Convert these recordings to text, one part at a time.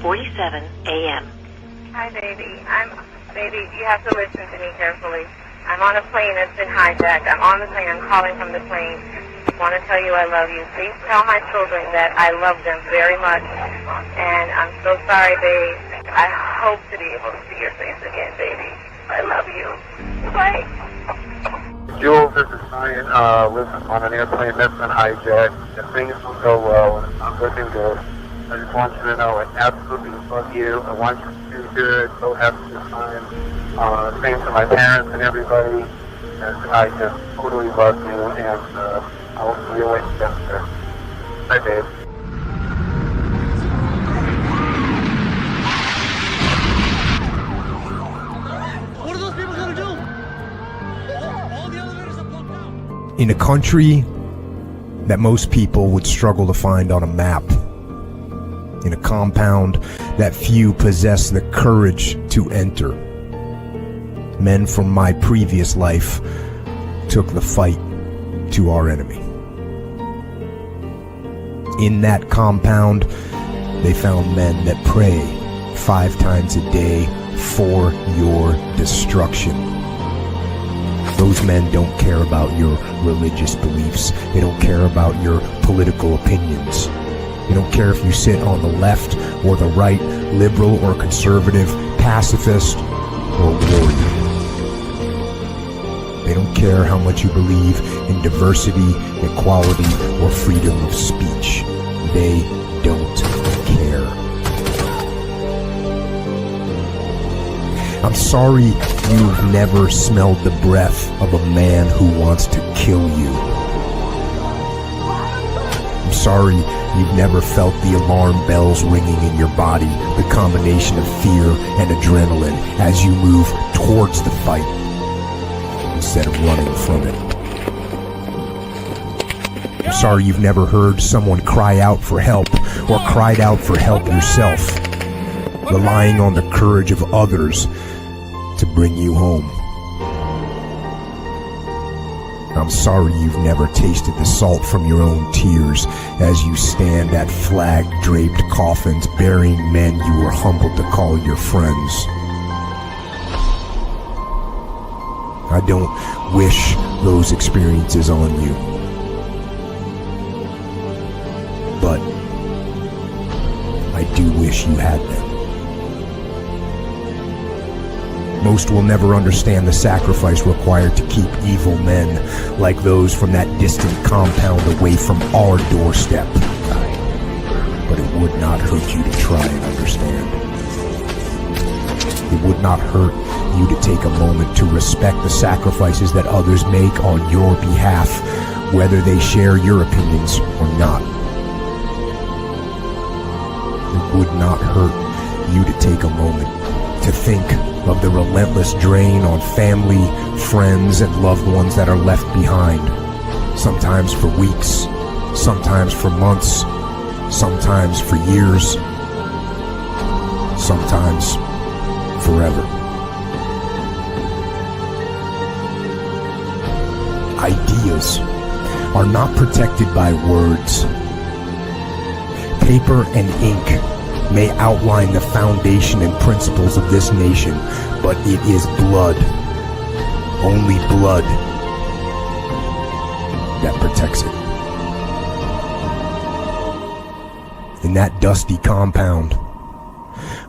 11:47 a.m. Hi, baby. Baby, you have to listen to me carefully. I'm on a plane that's been hijacked. I'm on the plane. I'm calling from the plane. I want to tell you I love you. Please tell my children that I love them very much. And I'm so sorry, babe. I hope to be able to see your face again, baby. I love you. Bye. Jules, this is Ryan. Listen, on an airplane that's been hijacked, and things will go well, and it's not looking good. I just want you to know I absolutely love you. I want you to do good. So have a good time. Same to my parents and everybody. And I just totally love you, and I'll see you later. Bye, babe. What are those people going to do? All the elevators are blocked out. In a country that most people would struggle to find on a map, in a compound that few possess the courage to enter, men from my previous life took the fight to our enemy. In that compound, they found men that pray 5 times a day for your destruction. Those men don't care about your religious beliefs. They don't care about your political opinions. They don't care if you sit on the left or the right, liberal or conservative, pacifist or warrior. They don't care how much you believe in diversity, equality, or freedom of speech. They don't care. I'm sorry you've never smelled the breath of a man who wants to kill you. I'm sorry you've never felt the alarm bells ringing in your body, the combination of fear and adrenaline as you move towards the fight instead of running from it. I'm sorry you've never heard someone cry out for help or cried out for help yourself, relying on the courage of others to bring you home. I'm sorry you've never tasted the salt from your own tears as you stand at flag-draped coffins burying men you were humbled to call your friends. I don't wish those experiences on you, but I do wish you had them. Most will never understand the sacrifice required to keep evil men like those from that distant compound away from our doorstep. But it would not hurt you to try and understand. It would not hurt you to take a moment to respect the sacrifices that others make on your behalf, whether they share your opinions or not. It would not hurt you to take a moment to think of the relentless drain on family, friends, and loved ones that are left behind, sometimes for weeks, sometimes for months, sometimes for years, sometimes forever. Ideas are not protected by words. Paper and ink may outline the foundation and principles of this nation, but it is blood, only blood, that protects it. In that dusty compound,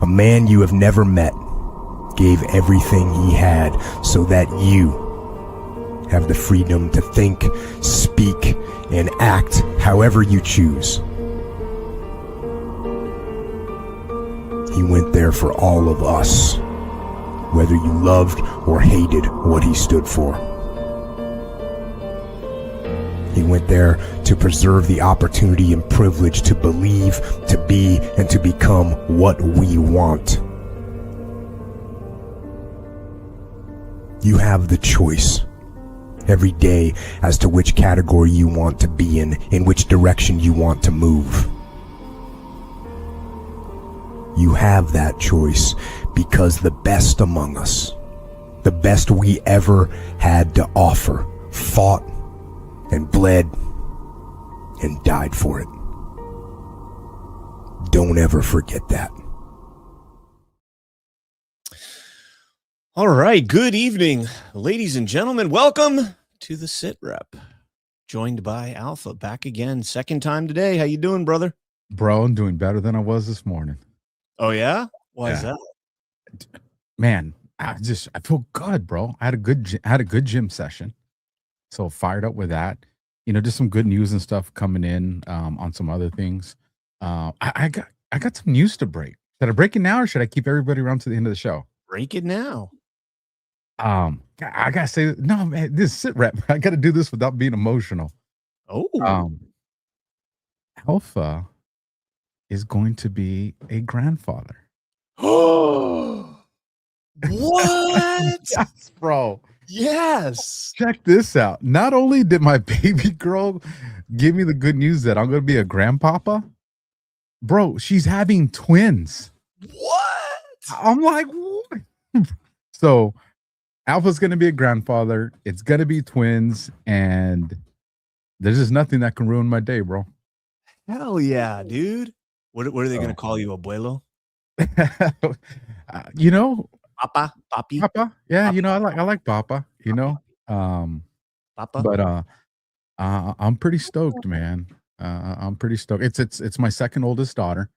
a man you have never met gave everything he had so that you have the freedom to think, speak, and act however you choose. He went there for all of us, whether you loved or hated what he stood for. He went there to preserve the opportunity and privilege to believe, to be, and to become what we want. You have the choice every day as to which category you want to be in which direction you want to move. You have that choice because the best among us, the best we ever had to offer, fought and bled and died for it. Don't ever forget that. All right. Good evening, ladies and gentlemen. Welcome to the SITREP. Joined by Alpha, back again, second time today. How you doing, brother? Bro, I'm doing better than I was this morning. Oh yeah? Why is Yeah. that? Man, I feel good, bro. I had a good gym session. So fired up with that. You know, just some good news and stuff coming in on some other things. I got some news to break. Should I break it now or should I keep everybody around to the end of the show? Break it now. I gotta say, no, man, this sit rep. I gotta do this without being emotional. Oh. Alpha is going to be a grandfather. Oh. What? Yes, bro. Yes. Check this out. Not only did my baby girl give me the good news that I'm going to be a grandpapa, bro, she's having twins. What? I'm like, what? So Alpha's going to be a grandfather. It's going to be twins. And there's just nothing that can ruin my day, bro. Hell yeah, dude. What are they going to call you, abuelo? You know, Papa? Papi? Papa. Yeah, Papa. you know, I like Papa, you know. Papa? But I'm pretty stoked, man. I'm pretty stoked. It's my second oldest daughter.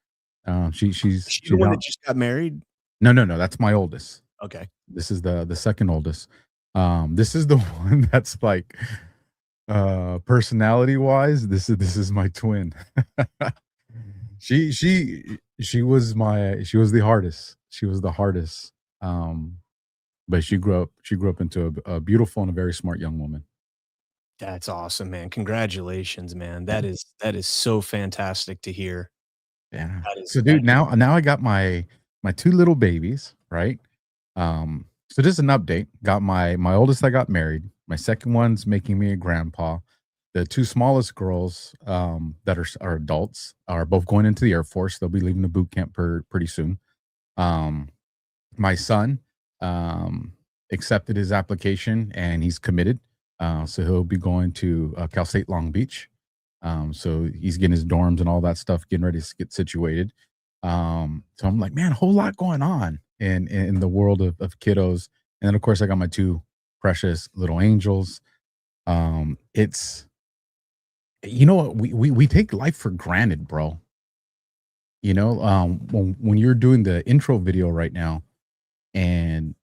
She's the one that just got married? No, that's my oldest. Okay. This is the second oldest. This is the one that's like personality wise, this is my twin. She was the hardest. She was the hardest. But she grew up into a beautiful and a very smart young woman. That's awesome, man. Congratulations, man. That is so fantastic to hear. Yeah. So dude, now I got my two little babies, right? So just an update. Got my oldest, I got married. My second one's making me a grandpa. The two smallest girls that are adults are both going into the Air Force. They'll be leaving the boot camp pretty soon. My son accepted his application and he's committed. So he'll be going to Cal State Long Beach. So he's getting his dorms and all that stuff, getting ready to get situated. So I'm like, man, a whole lot going on in the world of kiddos. And then of course I got my two precious little angels. It's, you know, we take life for granted, bro. You know, when you're doing the intro video right now, and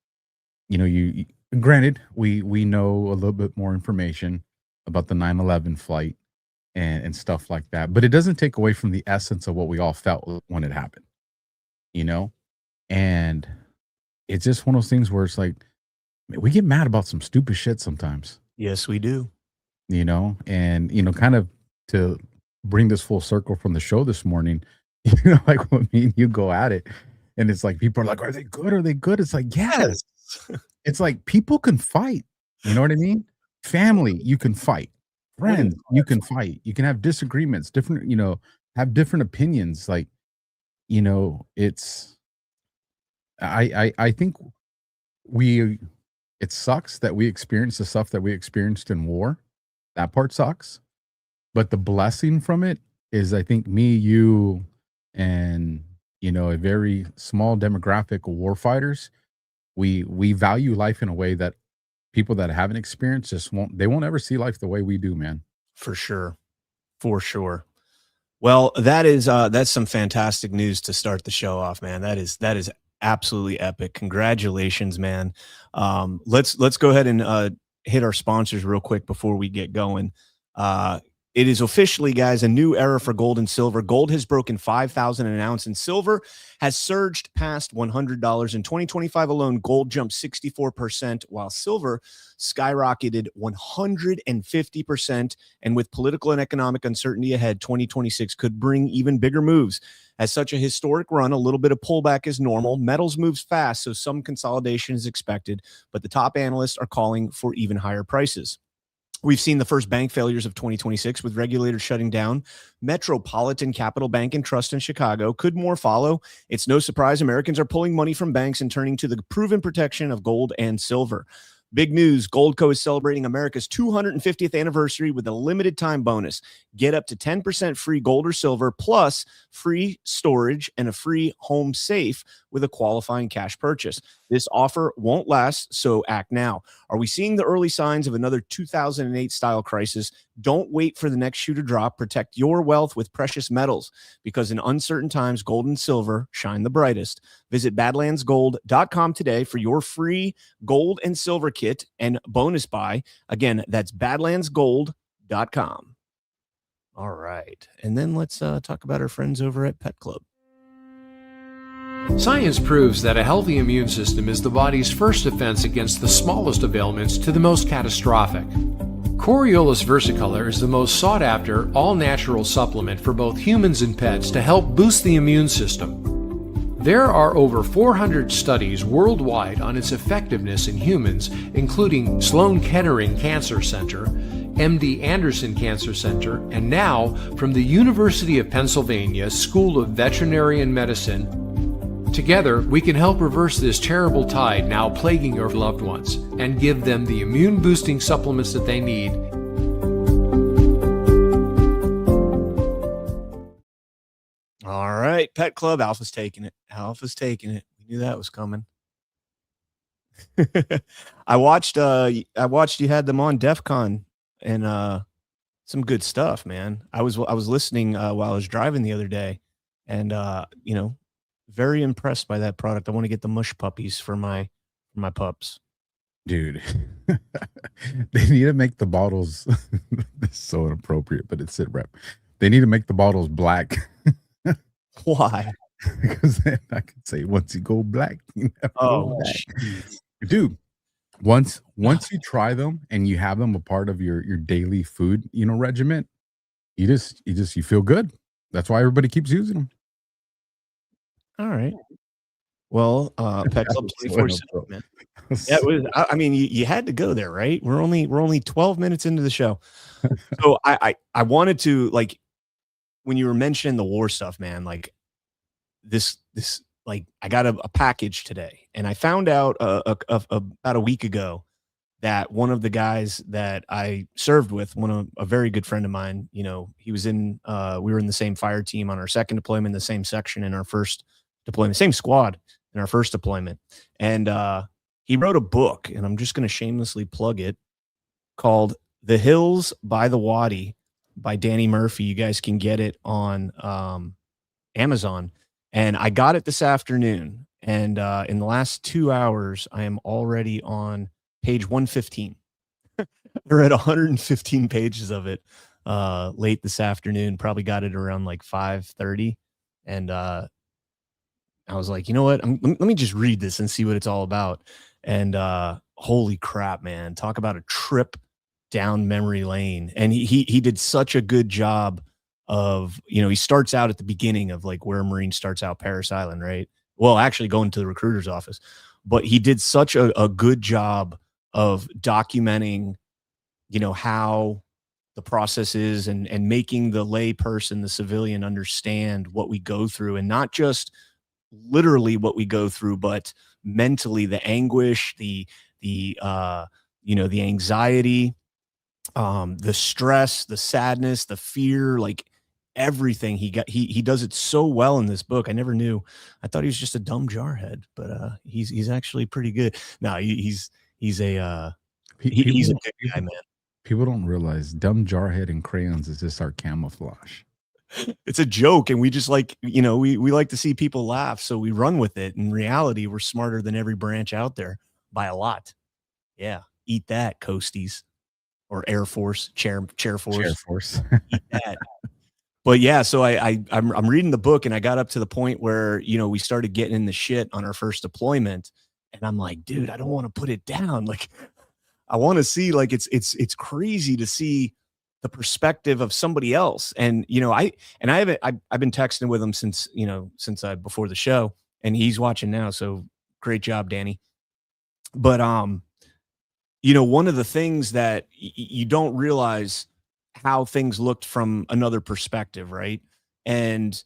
you know, you granted we know a little bit more information about the 9/11 flight and stuff like that, but it doesn't take away from the essence of what we all felt when it happened, you know. And it's just one of those things where it's like, we get mad about some stupid shit sometimes. Yes, we do. You know, and you know, kind of to bring this full circle from the show this morning, you know, like when me and you go at it, and it's like people are like, "Are they good? Are they good?" It's like, yes. It's like people can fight. You know what I mean? Family, you can fight. Friends, you can fight. You can have disagreements, different, you know, have different opinions. Like, you know, it's. I think it sucks that we experienced the stuff that we experienced in war. That part sucks. But the blessing from it is, I think me, you, and, you know, a very small demographic of war fighters, we value life in a way that people that haven't experienced they won't ever see life the way we do, man. For sure. For sure. Well, that's some fantastic news to start the show off, man. That is absolutely epic. Congratulations, man. Let's go ahead and hit our sponsors real quick before we get going. It is officially, guys, a new era for gold and silver. Gold has broken $5,000 an ounce, and silver has surged past $100. In 2025 alone, gold jumped 64%, while silver skyrocketed 150%. And with political and economic uncertainty ahead, 2026 could bring even bigger moves. As such a historic run, a little bit of pullback is normal. Metals moves fast, so some consolidation is expected, but the top analysts are calling for even higher prices. We've seen the first bank failures of 2026 with regulators shutting down Metropolitan Capital Bank and Trust in Chicago. Could more follow? It's no surprise Americans are pulling money from banks and turning to the proven protection of gold and silver. Big news. Goldco is celebrating America's 250th anniversary with a limited time bonus. Get up to 10% free gold or silver plus free storage and a free home safe with a qualifying cash purchase. This offer won't last, so act now. Are we seeing the early signs of another 2008 style crisis? Don't wait for the next shoe to drop. Protect your wealth with precious metals, because in uncertain times, gold and silver shine the brightest. Visit badlandsgold.com today for your free gold and silver kit and bonus buy. Again, that's badlandsgold.com. All right. And then let's talk about our friends over at Pet Club. Science proves that a healthy immune system is the body's first defense against the smallest of ailments to the most catastrophic. Coriolus versicolor is the most sought-after, all-natural supplement for both humans and pets to help boost the immune system. There are over 400 studies worldwide on its effectiveness in humans, including Sloan Kettering Cancer Center, MD Anderson Cancer Center, and now from the University of Pennsylvania School of Veterinary Medicine. Together, we can help reverse this terrible tide now plaguing your loved ones and give them the immune-boosting supplements that they need. All right, Pet Club. Alpha's taking it. Alpha's taking it. We knew that was coming. I watched you had them on DEF CON, and some good stuff, man. I was listening while I was driving the other day, and very impressed by that product. I want to get the mush puppies for my pups. Dude, they need to make the bottles it's so inappropriate, but it's SITREP. They need to make the bottles black. Why? Because then I can say, once you go black, you never go back. Geez. Dude, once you try them and you have them a part of your daily food, regimen, you feel good. That's why everybody keeps using them. All right. Well, Pet Club 24/7, man. Yeah, it was. I mean, you had to go there, right? We're only 12 minutes into the show, so I wanted to, like, when you were mentioning the war stuff, man, like this like I got a package today, and I found out about a week ago that one of the guys that I served with, a very good friend of mine, he was in, we were in the same fire team on our second deployment, the same section in our first deployment, same squad in our first deployment. And he wrote a book, and I'm just going to shamelessly plug it, called The Hills by the Wadi by Danny Murphy. You guys can get it on Amazon. And I got it this afternoon. And in the last 2 hours, I am already on page 115. We're at 115 pages of it late this afternoon. Probably got it around like 5:30. And I was like, you know what? Let me just read this and see what it's all about. And holy crap, man. Talk about a trip down memory lane. And he did such a good job of, he starts out at the beginning of like where a Marine starts out, Parris Island, right? Well, actually going to the recruiter's office. But he did such a good job of documenting, how the process is, and making the lay person, the civilian, understand what we go through, and not just literally what we go through, but mentally, the anguish, the anxiety, the stress, the sadness, the fear, like everything. He does it so well in this book. I never knew. I thought he was just a dumb jarhead, but he's actually pretty good. No, he's a good guy, man. People don't realize dumb jarhead and crayons is just our camouflage. It's a joke, and we just like, we like to see people laugh, so we run with it. In reality, we're smarter than every branch out there by a lot. Yeah, eat that, Coasties, or Air Force, Chair Force. Eat that. But yeah, so I'm reading the book, and I got up to the point where we started getting in the shit on our first deployment, and I'm like, dude, I don't want to put it down. Like, I want to see, like, it's crazy to see the perspective of somebody else. And I've been texting with him since before the show, and he's watching now, so great job, Danny. But one of the things that you don't realize how things looked from another perspective, right? And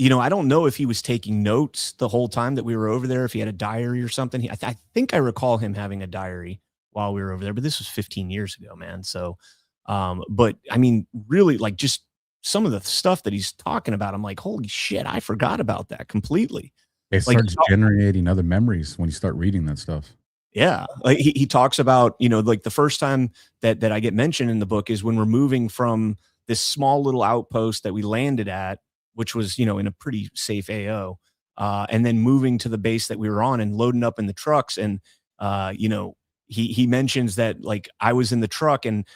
I don't know if he was taking notes the whole time that we were over there, if he had a diary or something. I think I recall him having a diary while we were over there, but this was 15 years ago, man. So, but I mean, really, like, just some of the stuff that he's talking about, I'm like, holy shit, I forgot about that completely. It Like, starts generating other memories when you start reading that stuff. yeah, like he talks about, like the first time that I get mentioned in the book is when we're moving from this small little outpost that we landed at, which was, in a pretty safe AO, and then moving to the base that we were on and loading up in the trucks. And, he mentions that, like, I was in the truck and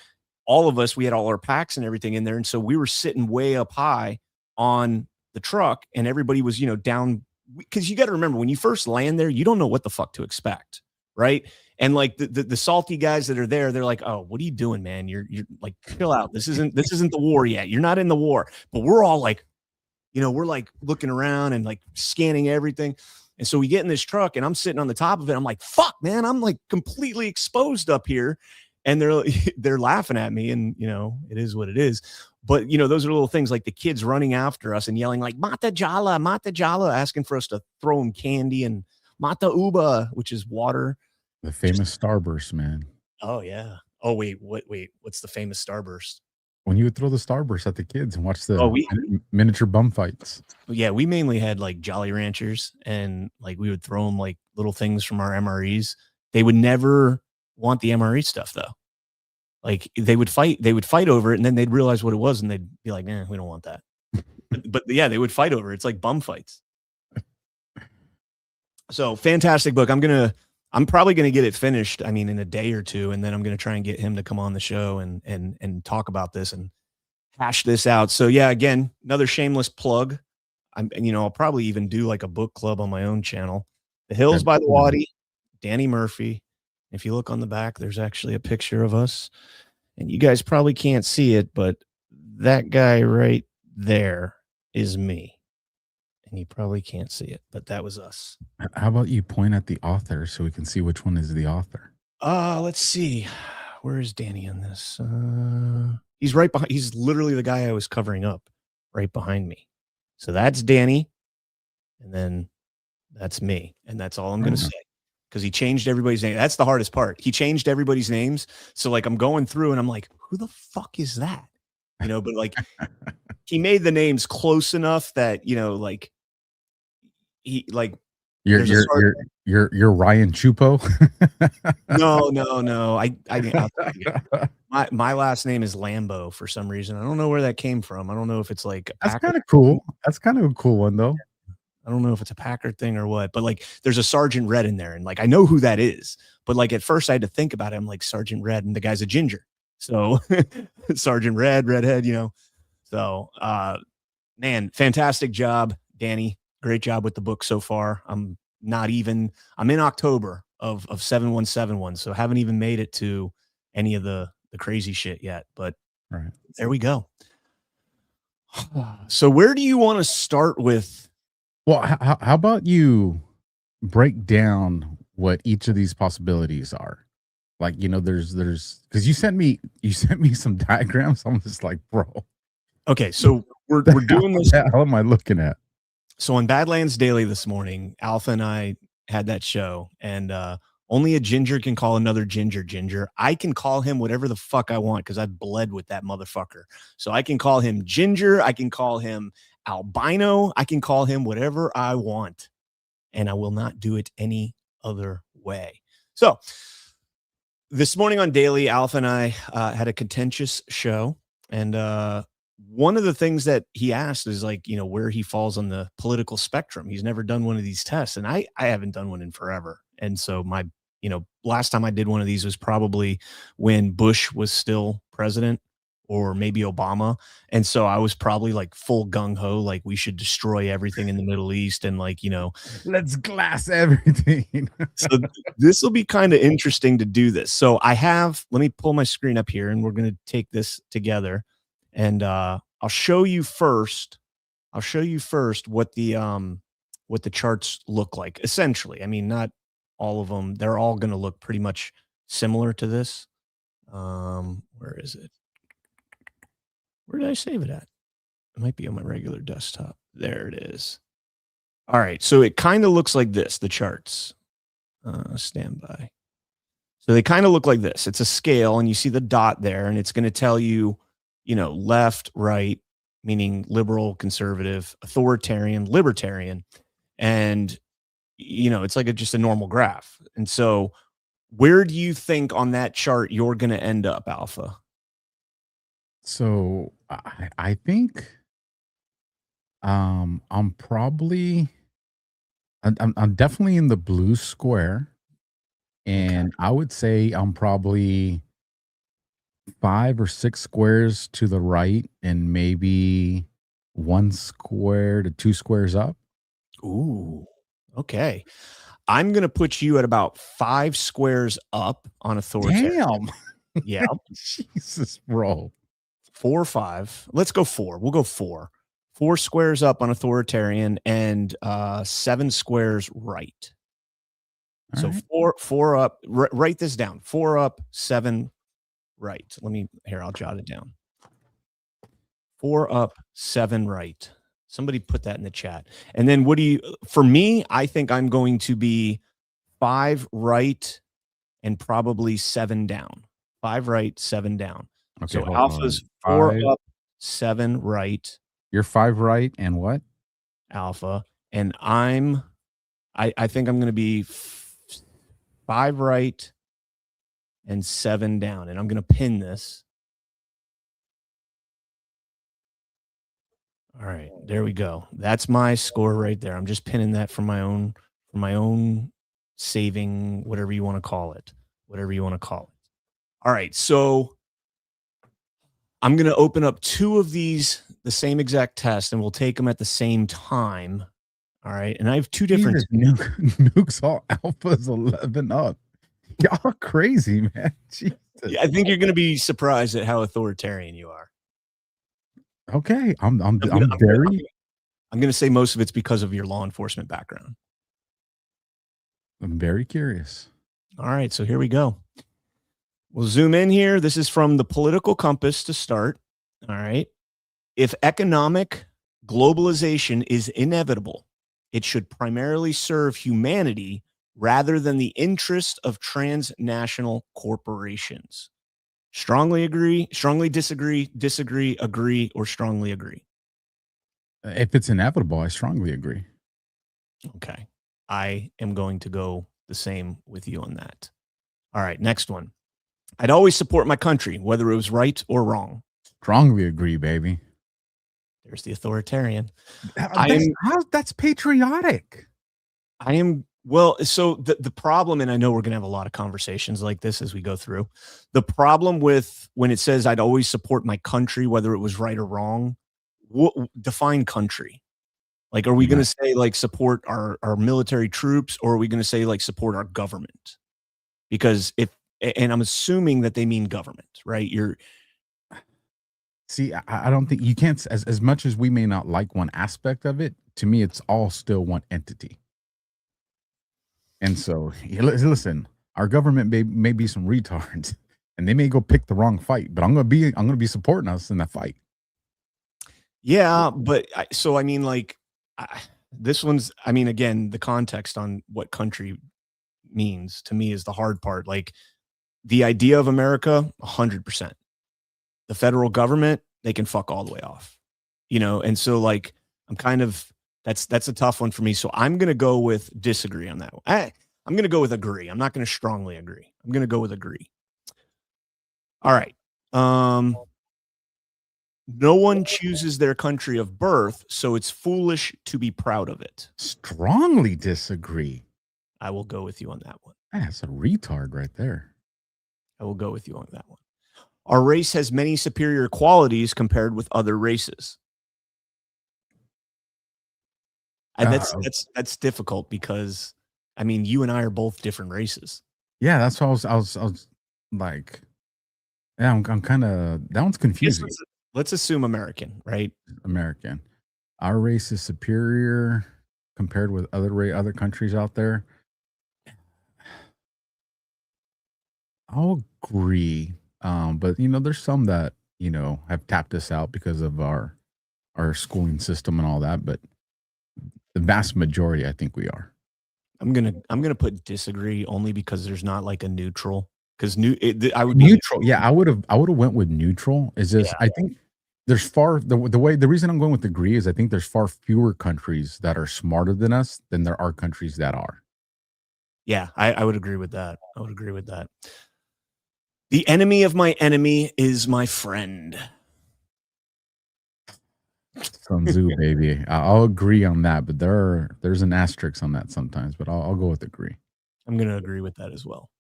all of us, we had all our packs and everything in there. And so we were sitting way up high on the truck and everybody was, down, because you got to remember, when you first land there, you don't know what the fuck to expect. Right. And like the salty guys that are there, they're like, oh, what are you doing, man? You're like, chill out. This isn't the war yet. You're not in the war. But we're all like, we're like looking around and like scanning everything. And so we get in this truck and I'm sitting on the top of it. I'm like, fuck, man, I'm like completely exposed up here. And they're laughing at me, and it is what it is. But those are little things like the kids running after us and yelling like Mata Jala, asking for us to throw them candy, and Mata Uba, which is water. The famous starburst, man. Oh yeah. Oh wait, what's the famous starburst? When you would throw the starburst at the kids and watch the miniature bum fights. Yeah, we mainly had like Jolly Ranchers, and like we would throw them like little things from our MREs. They would never want the MRE stuff though. Like they would fight over it, and then they'd realize what it was, and they'd be like, we don't want that. but yeah, they would fight over it. It's like bum fights. So fantastic book. I'm probably gonna get it finished, I mean, in a day or two, and then I'm gonna try and get him to come on the show and talk about this and hash this out. So yeah, again, another shameless plug. I'll probably even do like a book club on my own channel. The Hills by the Wadi, Danny Murphy. If you look on the back, there's actually a picture of us, and you guys probably can't see it, but that guy right there is me. And you probably can't see it, but that was us. How about you point at the author so we can see which one is the author? Let's see. Where is Danny in this? He's right behind. He's literally the guy I was covering up right behind me. So that's Danny. And then that's me. And that's all I'm going to say, because he changed everybody's name. That's the hardest part. He changed everybody's names. So like I'm going through and I'm like, who the fuck is that? But like he made the names close enough that, like, he like you're Ryan Chupo. No. My last name is Lambo for some reason. I don't know where that came from. I don't know if it's like that's kind of cool. That's kind of a cool one though. I don't know if it's a Packer thing or what, but like there's a Sergeant Red in there, and like I know who that is, but like at first I had to think about it. I'm like, Sergeant Red, and the guy's a ginger, so Sergeant Red, redhead, So man, fantastic job, Danny. Great job with the book so far. I'm in October of 7171, so haven't even made it to any of the crazy shit yet, but right there we go. So where do you want to start with? Well, how about you break down what each of these possibilities are? Like, there's because you sent me some diagrams. I'm just like, bro. Okay, so we're doing this. How am I looking at? So on Badlands Daily this morning, Alpha and I had that show, and only a ginger can call another ginger. I can call him whatever the fuck I want because I've bled with that motherfucker. So I can call him ginger. I can call him albino. I can call him whatever I want, and I will not do it any other way. So this morning on Daily, Alpha and I had a contentious show, and one of the things that he asked is like, where he falls on the political spectrum. He's never done one of these tests, and I haven't done one in forever. And so my, last time I did one of these was probably when Bush was still president, or maybe Obama. And so I was probably like full gung ho, like we should destroy everything in the Middle East. And like, let's glass everything. So this will be kind of interesting to do this. So let me pull my screen up here, and we're going to take this together. And I'll show you first what the charts look like. Essentially, I mean, not all of them. They're all going to look pretty much similar to this. Where is it? Where did I save it at? It might be on my regular desktop. There it is. All right. So it kind of looks like this, the charts. Stand by. So they kind of look like this. It's a scale, and you see the dot there, and it's going to tell you, left, right, meaning liberal, conservative, authoritarian, libertarian. And, it's like just a normal graph. And so where do you think on that chart you're going to end up, Alpha? So I think I'm probably I'm definitely in the blue square, and I would say I'm probably 5 or 6 squares to the right, and maybe 1 square to 2 squares up. Ooh, okay. I'm going to put you at about 5 squares up on authoritarian. Damn. Yeah. Jesus, bro. 4 or 5. Let's go 4. We'll go 4. 4 squares up on authoritarian and 7 squares right. All So right. 4 up. Write this down. 4 up, 7 right. I'll jot it down. 4 up, 7 right. Somebody put that in the chat. And then for me, I think I'm going to be 5 right and probably 7 down. 5 right, 7 down. Okay, So hold Alpha's on. 4 5. up, 7 right. You're 5 right and what? Alpha. And I think I'm going to be 5 right and 7 down. And I'm going to pin this. All right, there we go. That's my score right there. I'm just pinning that for my own saving, whatever you want to call it. All right, so I'm going to open up 2 of these, the same exact test, and we'll take them at the same time. All right, and I have 2 different nukes all alphas 11 up. Y'all are crazy, man. Jesus. Yeah, I think you're going to be surprised at how authoritarian you are. Okay, I'm I'm going to say most of it's because of your law enforcement background. I'm very curious. All right, so here we go. We'll zoom in here. This is from the Political Compass to start. All right. If economic globalization is inevitable, it should primarily serve humanity rather than the interest of transnational corporations. Strongly agree, strongly disagree, agree, or strongly agree? If it's inevitable, I strongly agree. Okay. I am going to go the same with you on that. All right, next one. I'd always support my country, whether it was right or wrong. Strongly agree, baby. There's the authoritarian. That's patriotic. So the problem, and I know we're going to have a lot of conversations like this as we go through, the problem with when it says I'd always support my country, whether it was right or wrong, define country. Like, are we going to say like support our military troops, or are we going to say like support our government? Because and I'm assuming that they mean government, right? See, I don't think you can't, as much as we may not like one aspect of it, to me, it's all still one entity. And so, listen, our government may be some retards, and they may go pick the wrong fight, but I'm gonna be supporting us in that fight. Yeah, but this one's. I mean, again, the context on what country means to me is the hard part. Like the idea of America, 100%. The federal government, they can fuck all the way off, And so, like, I'm kind of. That's a tough one for me. So I'm going to go with disagree on that one. I'm going to go with agree. I'm not going to strongly agree. I'm going to go with agree. All right. No one chooses their country of birth, so it's foolish to be proud of it. Strongly disagree. I will go with you on that one. That's a retard right there. I will go with you on that one. Our race has many superior qualities compared with other races. That's difficult because, I mean, you and I are both different races. Yeah, that's what I was like. Yeah, I'm kind of, that one's confusing. Let's assume American, right? American. Our race is superior compared with other countries out there. I'll agree. But there's some that have tapped us out because of our our schooling system and all that, but the vast majority, I think we are. I'm gonna put disagree only because there's not like a neutral. Because I would be Neutral. Yeah, I would have went with neutral. Is this? Yeah. I think there's the reason I'm going with agree is I think there's far fewer countries that are smarter than us than there are countries that are. Yeah, I would agree with that. I would agree with that. The enemy of my enemy is my friend. Sun Tzu, baby. I'll agree on that, but there's an asterisk on that sometimes. But I'll go with agree. I'm going to agree with that as well.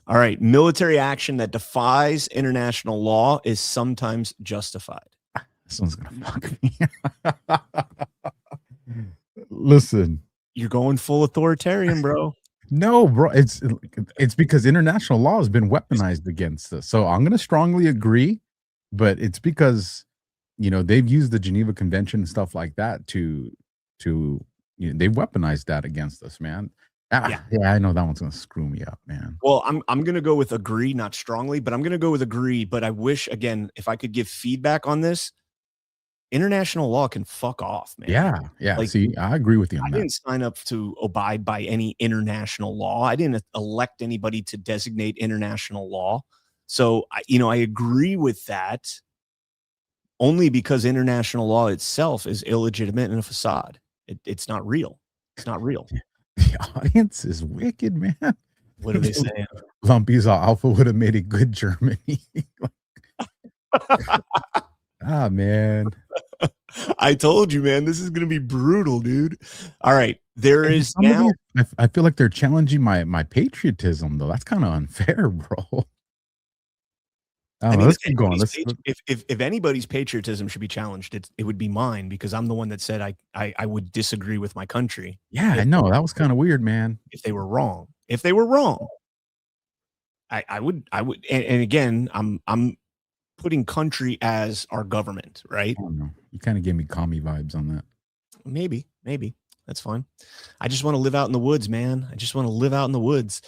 All right. Military action that defies international law is sometimes justified. This one's going to fuck me. Listen. You're going full authoritarian, bro. No, bro. It's because international law has been weaponized against us. So I'm going to strongly agree, but it's because, they've used the Geneva Convention and stuff like that to they've weaponized that against us, man. Yeah, I know that one's gonna screw me up, man. Well, I'm gonna go with agree, not strongly, but I'm gonna go with agree. But I wish, again, if I could give feedback on this, international law can fuck off, man. Yeah. Like, see, I agree with you on that. I didn't sign up to abide by any international law. I didn't elect anybody to designate international law. So, I agree with that only because international law itself is illegitimate and a facade. It's not real. It's not real. The audience is wicked, man. What are they saying? Lumpy's Alpha would have made a good Germany. Man. I told you, man, this is going to be brutal, dude. All right. There is now. I feel like they're challenging my patriotism, though. That's kind of unfair, bro. Let's keep going. If anybody's patriotism should be challenged, it would be mine because I'm the one that said I would disagree with my country. Yeah, I know. That was kind of weird, man. If they were wrong, I would. And again, I'm putting country as our government, right? I don't know. You kind of gave me commie vibes on that. Maybe that's fine. I just want to live out in the woods, man. I just want to live out in the woods.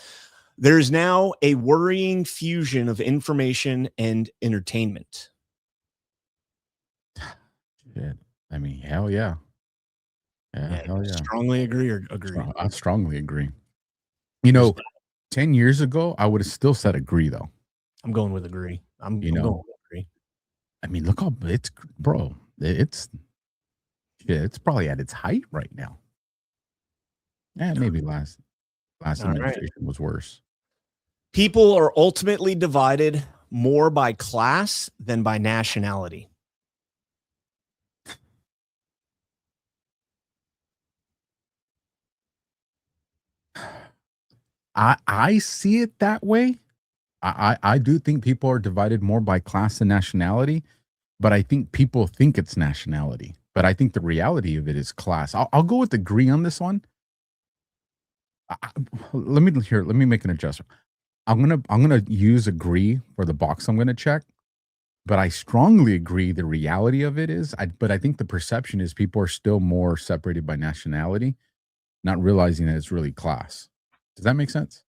There's now a worrying fusion of information and entertainment. Shit. I mean, hell yeah. Hell yeah. Strongly agree or agree? I strongly agree. 10 years ago, I would have still said agree, though. I'm going with agree. I'm going with agree. I mean, look how it's probably at its height right now. Yeah, maybe last administration was worse. People are ultimately divided more by class than by nationality. I see it that way. I do think people are divided more by class and nationality, but I think people think it's nationality. But I think the reality of it is class. I'll go with agree on this one. Let me make an adjustment. I'm gonna use agree for the box I'm gonna check, but I strongly agree the reality of it is, but I think the perception is people are still more separated by nationality, not realizing that it's really class. Does that make sense?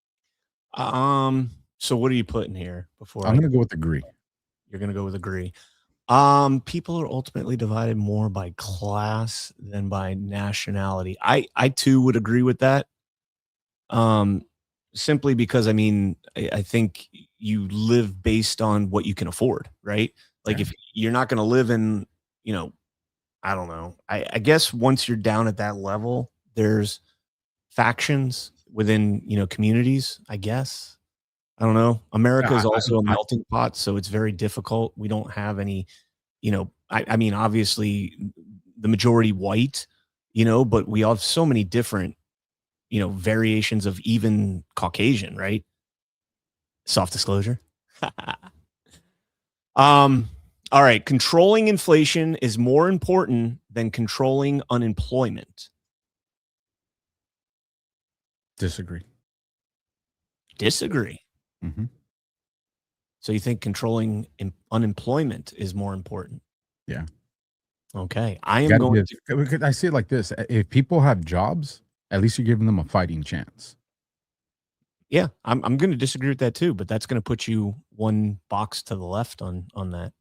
So what are you putting here? I'm gonna go with agree. You're gonna go with agree. People are ultimately divided more by class than by nationality. I too would agree with that. Simply because I think you live based on what you can afford, right? Like if you're not going to live in, I don't know. I guess once you're down at that level, there's factions within, communities, I guess. I don't know. America is also a melting pot, so it's very difficult. We don't have any, obviously the majority white, but we have so many different variations of even Caucasian, right? Soft disclosure. All right. Controlling inflation is more important than controlling unemployment. Disagree. Mm-hmm. So you think controlling unemployment is more important? Yeah. Okay. I see it like this. If people have jobs, at least you're giving them a fighting chance. Yeah, I'm going to disagree with that too, but that's going to put you one box to the left on that,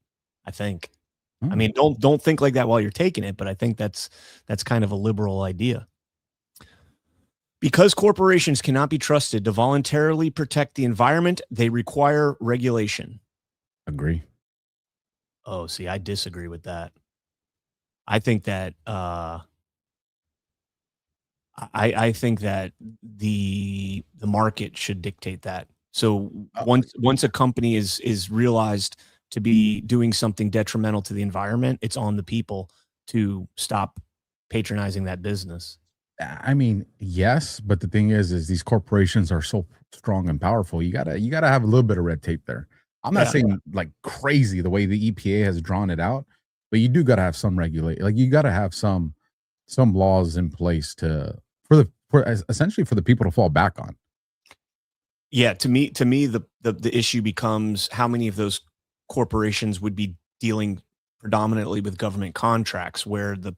I think. I mean, don't think like that while you're taking it, but I think that's kind of a liberal idea. Because corporations cannot be trusted to voluntarily protect the environment, they require regulation. Agree. Oh, see, I disagree with that. I think that I think that the market should dictate that. So once a company is realized to be doing something detrimental to the environment, it's on the people to stop patronizing that business. I mean, yes, but the thing is these corporations are so strong and powerful. You gotta have a little bit of red tape there. I'm not saying like crazy the way the EPA has drawn it out, but you do gotta have some regulate. Like you gotta have some laws in place essentially for the people to fall back on. Yeah, to me, the issue becomes how many of those corporations would be dealing predominantly with government contracts where the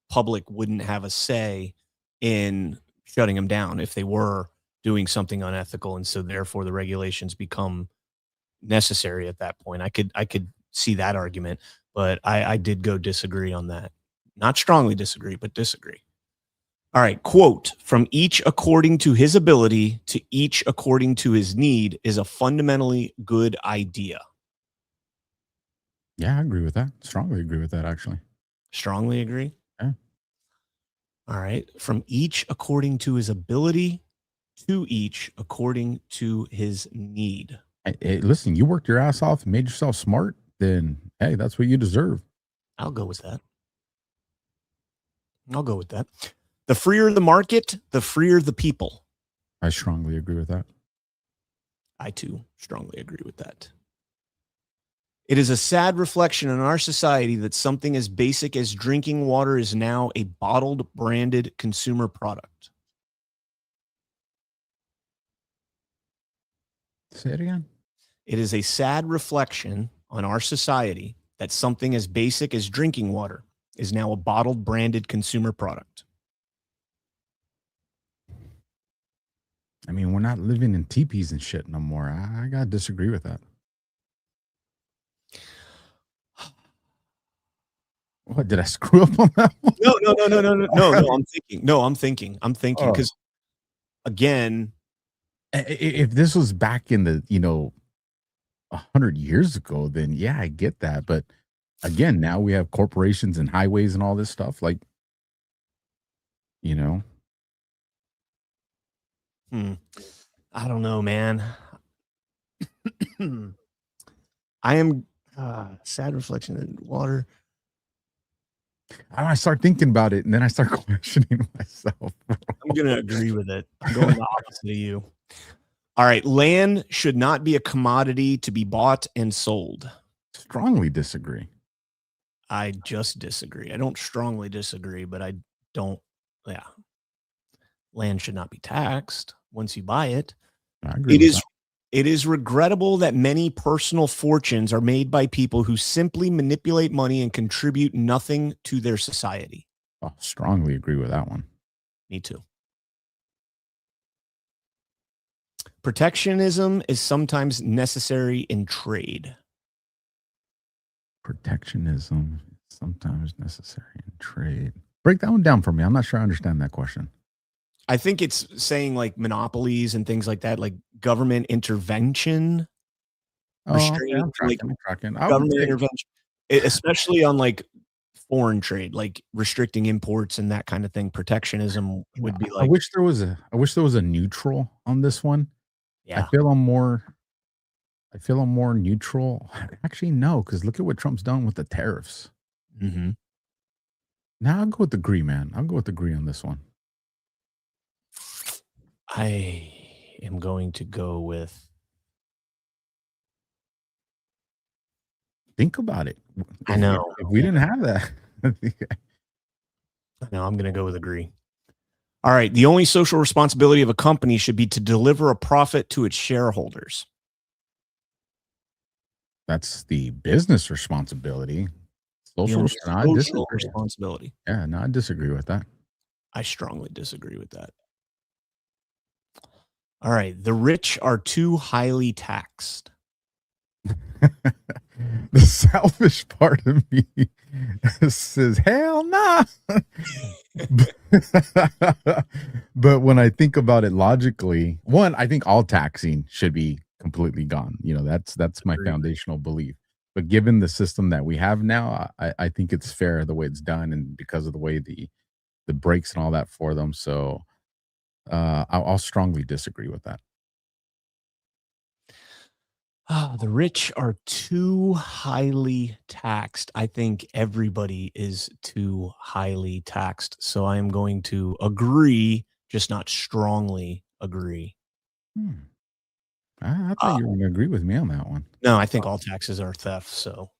public wouldn't have a say in shutting them down if they were doing something unethical, and so therefore the regulations become necessary at that point. I could see that argument, but I did go disagree on that. Not strongly disagree, but disagree. All right, quote, from each according to his ability to each according to his need is a fundamentally good idea. Yeah, I agree with that. Strongly agree with that, actually. Strongly agree? Yeah. All right. From each according to his ability to each according to his need. Hey, listen, you worked your ass off and made yourself smart, then, hey, that's what you deserve. I'll go with that. The freer the market, the freer the people. I strongly agree with that. I, too, strongly agree with that. It is a sad reflection in our society that something as basic as drinking water is now a bottled, branded consumer product. Say it again. It is a sad reflection on our society that something as basic as drinking water is now a bottled, branded consumer product. I mean, we're not living in teepees and shit no more. I gotta disagree with that. What, did I screw up on that one? No. I'm thinking because again, if this was back in the 100 years ago, then yeah, I get that. But again, now we have corporations and highways and all this stuff. Like, I don't know, man. I am sad reflection in water. I start thinking about it, and then I start questioning myself. I'm going to agree with it. I'm going the opposite of you. All right. Land should not be a commodity to be bought and sold. Strongly disagree. I just disagree. I don't strongly disagree, but I don't. Yeah. Land should not be taxed once you buy it. I agree with that. It is regrettable that many personal fortunes are made by people who simply manipulate money and contribute nothing to their society. Oh, strongly agree with that one. Me too. Protectionism is sometimes necessary in trade. Protectionism is sometimes necessary in trade. Break that one down for me. I'm not sure I understand that question. I think it's saying like monopolies and things like that, like government intervention, restraining, government intervention, especially on like foreign trade, like restricting imports and that kind of thing. Protectionism would be like. I wish there was a neutral on this one. Yeah, I feel I'm more neutral. Actually, no, because look at what Trump's done with the tariffs. Mm-hmm. Now I'll go with agree, man. I'll go with agree on this one. I am going to go with. Think about it. I know. If we didn't have that. I know. I'm going to go with agree. All right. The only social responsibility of a company should be to deliver a profit to its shareholders. That's the business responsibility. Social responsibility. Yeah, no, I disagree with that. I strongly disagree with that. All right. The rich are too highly taxed. The selfish part of me says, hell nah. But when I think about it logically, one, I think all taxing should be completely gone. That's my foundational belief. But given the system that we have now, I think it's fair the way it's done, and because of the way the breaks and all that for them. So I'll strongly disagree with that. The rich are too highly taxed. I think everybody is too highly taxed. So I am going to agree, just not strongly agree. I thought you were going to agree with me on that one. No, I think all taxes are theft. So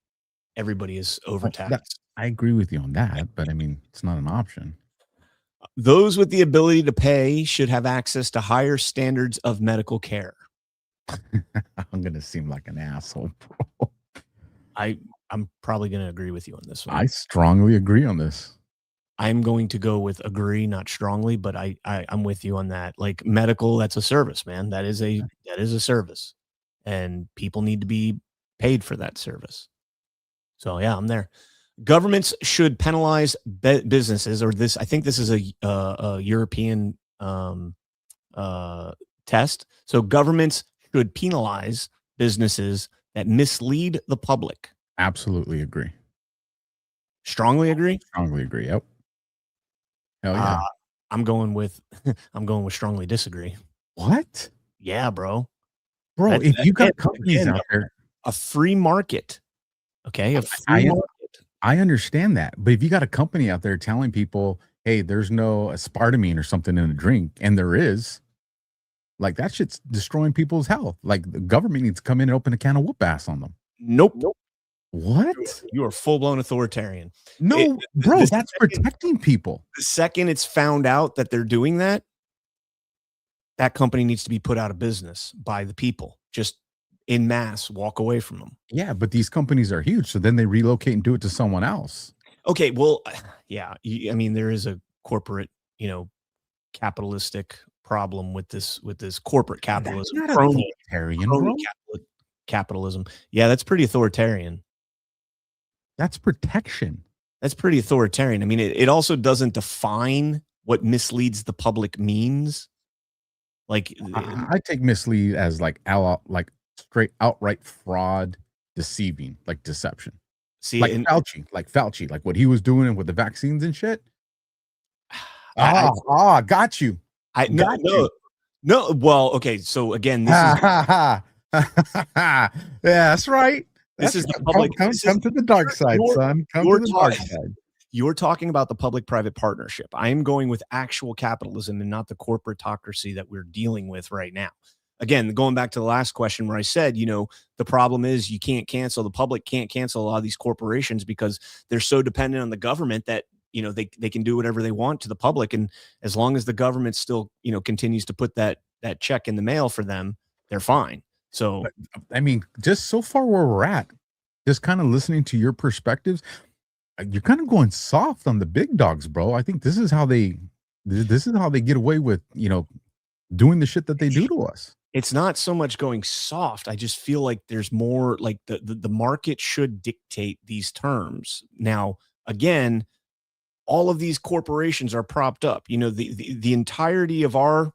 everybody is overtaxed. I agree with you on that, but I mean, it's not an option. Those with the ability to pay should have access to higher standards of medical care. I'm going to seem like an asshole, bro. I'm probably going to agree with you on this one. I strongly agree on this. I'm going to go with agree, not strongly, but I'm with you on that. Like medical, that's a service, man. That is a service, and people need to be paid for that service. So yeah, I'm there. Governments should penalize businesses, or this. I think this is a European test. So governments should penalize businesses that mislead the public. Absolutely agree. Strongly agree. Strongly agree. Yep. Hell yeah. I'm going with strongly disagree. What? Yeah, bro. If you got companies out there, a free market. Okay, a free market. I understand that, but if you got a company out there telling people, "Hey, there's no aspartame or something in a drink," and there is, like, that shit's destroying people's health. Like, the government needs to come in and open a can of whoop ass on them. Nope. What? You are full blown authoritarian. No, bro, that's protecting people. The second it's found out that they're doing that, that company needs to be put out of business by the people. Just in mass, walk away from them. Yeah, but these companies are huge, so then they relocate and do it to someone else. Okay, well, yeah, I mean, there is a corporate, capitalistic problem with this corporate capitalism. That's not authoritarian, bro. Capitalism. Yeah, that's pretty authoritarian. That's protection. That's pretty authoritarian. I mean, it also doesn't define what misleads the public means. Like, I take mislead as like straight outright fraud, deceiving, like deception. See, like Fauci, like what he was doing with the vaccines and shit. Got you. No. Well, okay. So again, this is yeah, that's right. This is the public. Come to the dark side, son. Come to the dark side. You're talking about the public-private partnership. I am going with actual capitalism and not the corporatocracy that we're dealing with right now. Again, going back to the last question where I said, the problem is you can't cancel, the public can't cancel a lot of these corporations because they're so dependent on the government that, they can do whatever they want to the public. And as long as the government still, continues to put that check in the mail for them, they're fine. So, I mean, just so far where we're at, just kind of listening to your perspectives, you're kind of going soft on the big dogs, bro. I think this is how they get away with, doing the shit that they do to us. It's not so much going soft. I just feel like there's more, like the market should dictate these terms. Now, again, all of these corporations are propped up. The entirety of our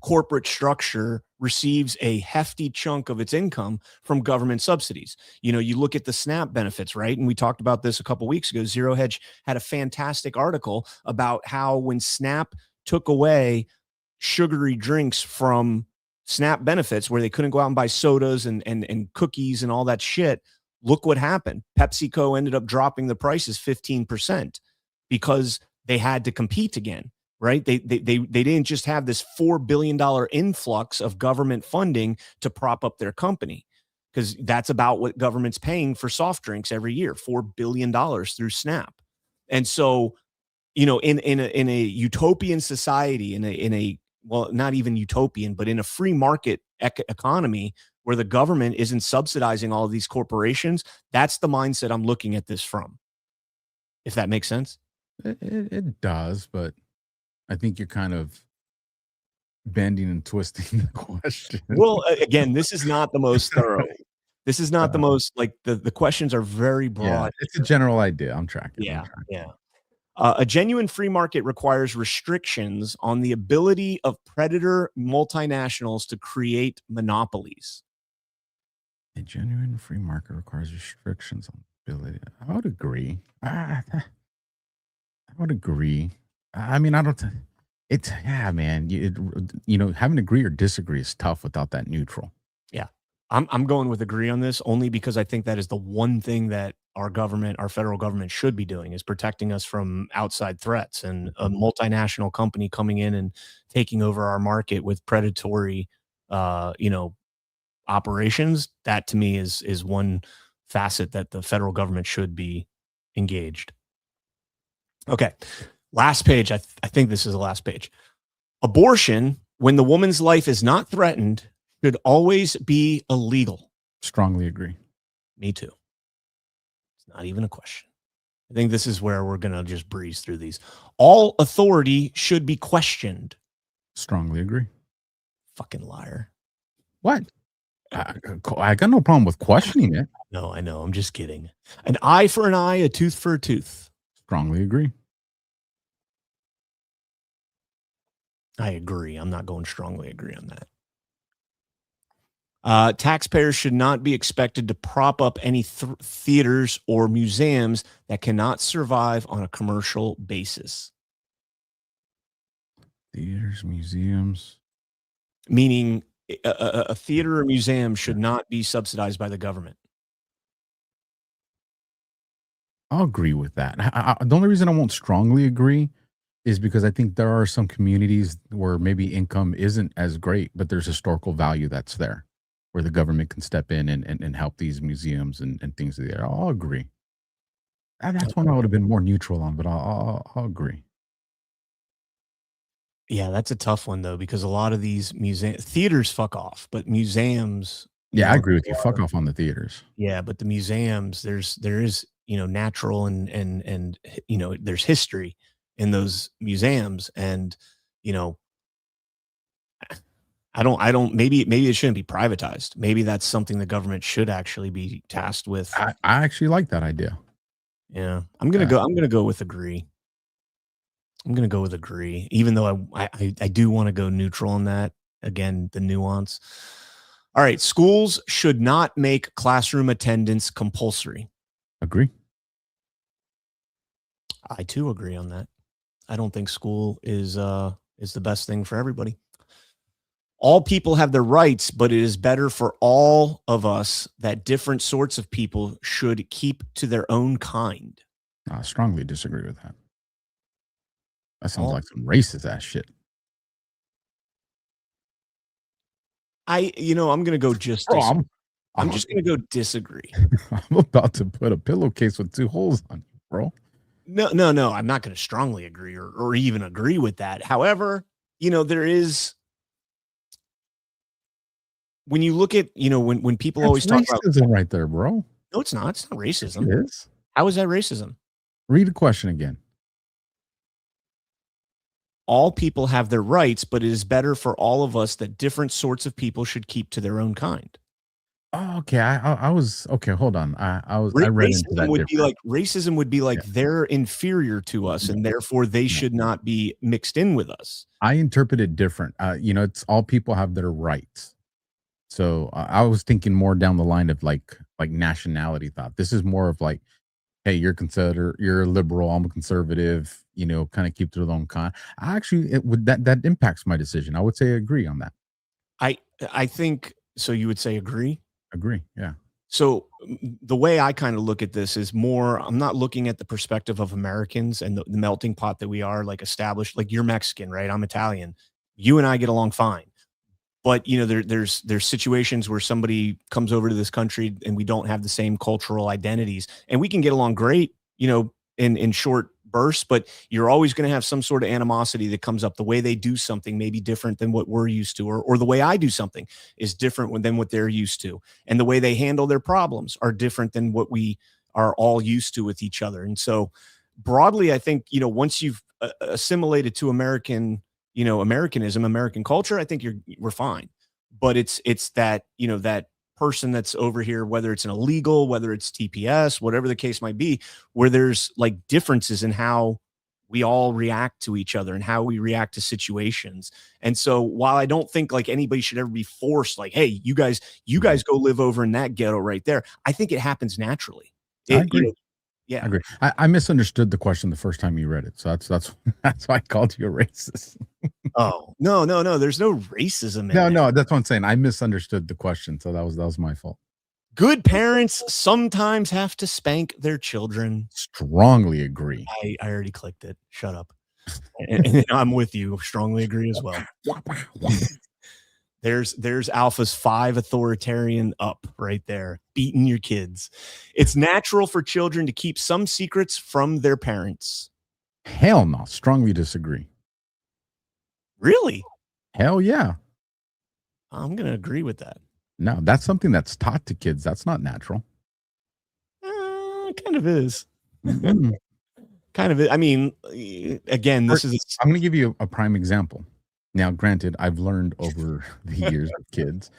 corporate structure receives a hefty chunk of its income from government subsidies. You look at the SNAP benefits, right? And we talked about this a couple of weeks ago. Zero Hedge had a fantastic article about how when SNAP took away sugary drinks from SNAP benefits, where they couldn't go out and buy sodas and cookies and all that shit, look what happened. PepsiCo ended up dropping the prices 15% because they had to compete again. Right? They didn't just have this $4 billion influx of government funding to prop up their company, because that's about what government's paying for soft drinks every year, $4 billion through SNAP. And so, in a utopian society, in a well, not even utopian, but in a free market economy where the government isn't subsidizing all of these corporations, that's the mindset I'm looking at this from. If that makes sense. It does, but I think you're kind of bending and twisting the question. Well, again, this is not the most thorough. This is not the most like the questions are very broad. It's a general idea. I'm tracking. Yeah, yeah. A genuine free market requires restrictions on the ability of predator multinationals to create monopolies. A genuine free market requires restrictions on ability. I would agree. I would agree. I mean, I don't. It's man. Having agree or disagree is tough without that neutral. Yeah, I'm going with agree on this only because I think that is the one thing that our government, our federal government, should be doing is protecting us from outside threats. And a multinational company coming in and taking over our market with predatory, operations. That to me is one facet that the federal government should be engaged. Okay. Last page. I think this is the last page. Abortion, when the woman's life is not threatened, should always be illegal. Strongly agree. Me too. It's not even a question. I think this is where we're going to just breeze through these. All authority should be questioned. Strongly agree. Fucking liar. What? I got no problem with questioning it. No, I know. I'm just kidding. An eye for an eye, a tooth for a tooth. Strongly agree. I agree. I'm not going strongly agree on that. Taxpayers should not be expected to prop up any theaters or museums that cannot survive on a commercial basis. Theaters, museums. Meaning a theater or museum should not be subsidized by the government. I'll agree with that. The only reason I won't strongly agree is because I think there are some communities where maybe income isn't as great, but there's historical value that's there where the government can step in and help these museums and things there. I'll agree. That's one I would have been more neutral on, but I'll agree. Yeah, that's a tough one though, because a lot of these theaters fuck off, but museums. Yeah, I agree with you. Fuck off on the theaters. Yeah, but the museums, there is natural and there's history in those museums, and I don't. Maybe it shouldn't be privatized. Maybe that's something the government should actually be tasked with. I actually like that idea. Yeah, I'm gonna go with agree. I'm going to go with agree, even though I do want to go neutral on that. Again, the nuance. All right. Schools should not make classroom attendance compulsory. Agree. I too agree on that. I don't think school is the best thing for everybody. All people have their rights, but it is better for all of us that different sorts of people should keep to their own kind. I strongly disagree with that. That sounds like some racist ass shit. I'm going to go just disagree. I'm just going to go disagree. I'm about to put a pillowcase with 2 holes on you, bro. No. I'm not going to strongly agree or even agree with that. However, there is, when you look at, when people always talk about racism right there, bro. No, it's not. It's not racism. It is. How is that racism? Read the question again. All people have their rights, but it is better for all of us that different sorts of people should keep to their own kind. Oh, okay. I was okay. Hold on. I read into that. Racism would be like they're inferior to us, and therefore they should not be mixed in with us. I interpret it different. It's all people have their rights. So I was thinking more down the line of like nationality thought. This is more of like, hey, you're a liberal, I'm a conservative, kind of keep to their own kind. That impacts my decision. I would say agree on that. I think so. You would say agree? Agree. Yeah. So the way I kind of look at this is more, I'm not looking at the perspective of Americans and the melting pot that we are, like established, like you're Mexican, right? I'm Italian. You and I get along fine. But there's situations where somebody comes over to this country and we don't have the same cultural identities, and we can get along great, in short bursts. But you're always going to have some sort of animosity that comes up. The way they do something may be different than what we're used to, or the way I do something is different than what they're used to, and the way they handle their problems are different than what we are all used to with each other. And so, broadly, I think once you've assimilated to Americanism, American culture, I think we're fine. But it's that, that person that's over here, whether it's an illegal, whether it's TPS, whatever the case might be, where there's like differences in how we all react to each other and how we react to situations. And so while I don't think like anybody should ever be forced, like, hey, you guys go live over in that ghetto right there, I think it happens naturally. I agree. Yeah. I agree. I misunderstood the question the first time you read it. So that's why I called you a racist. Oh, no. There's no racism in No, it. that's what I'm saying. I misunderstood the question. So that was my fault. Good parents sometimes have to spank their children. Strongly agree. I already clicked it. Shut up. And I'm with you. Strongly agree as well. There's Alpha's 5 authoritarian up right there, beating your kids. It's natural for children to keep some secrets from their parents. Hell no. Strongly disagree. Really? Hell yeah. I'm going to agree with that. No, that's something that's taught to kids. That's not natural. Kind of is. Kind of. I mean, again, I'm going to give you a prime example. Now, granted, I've learned over the years with kids,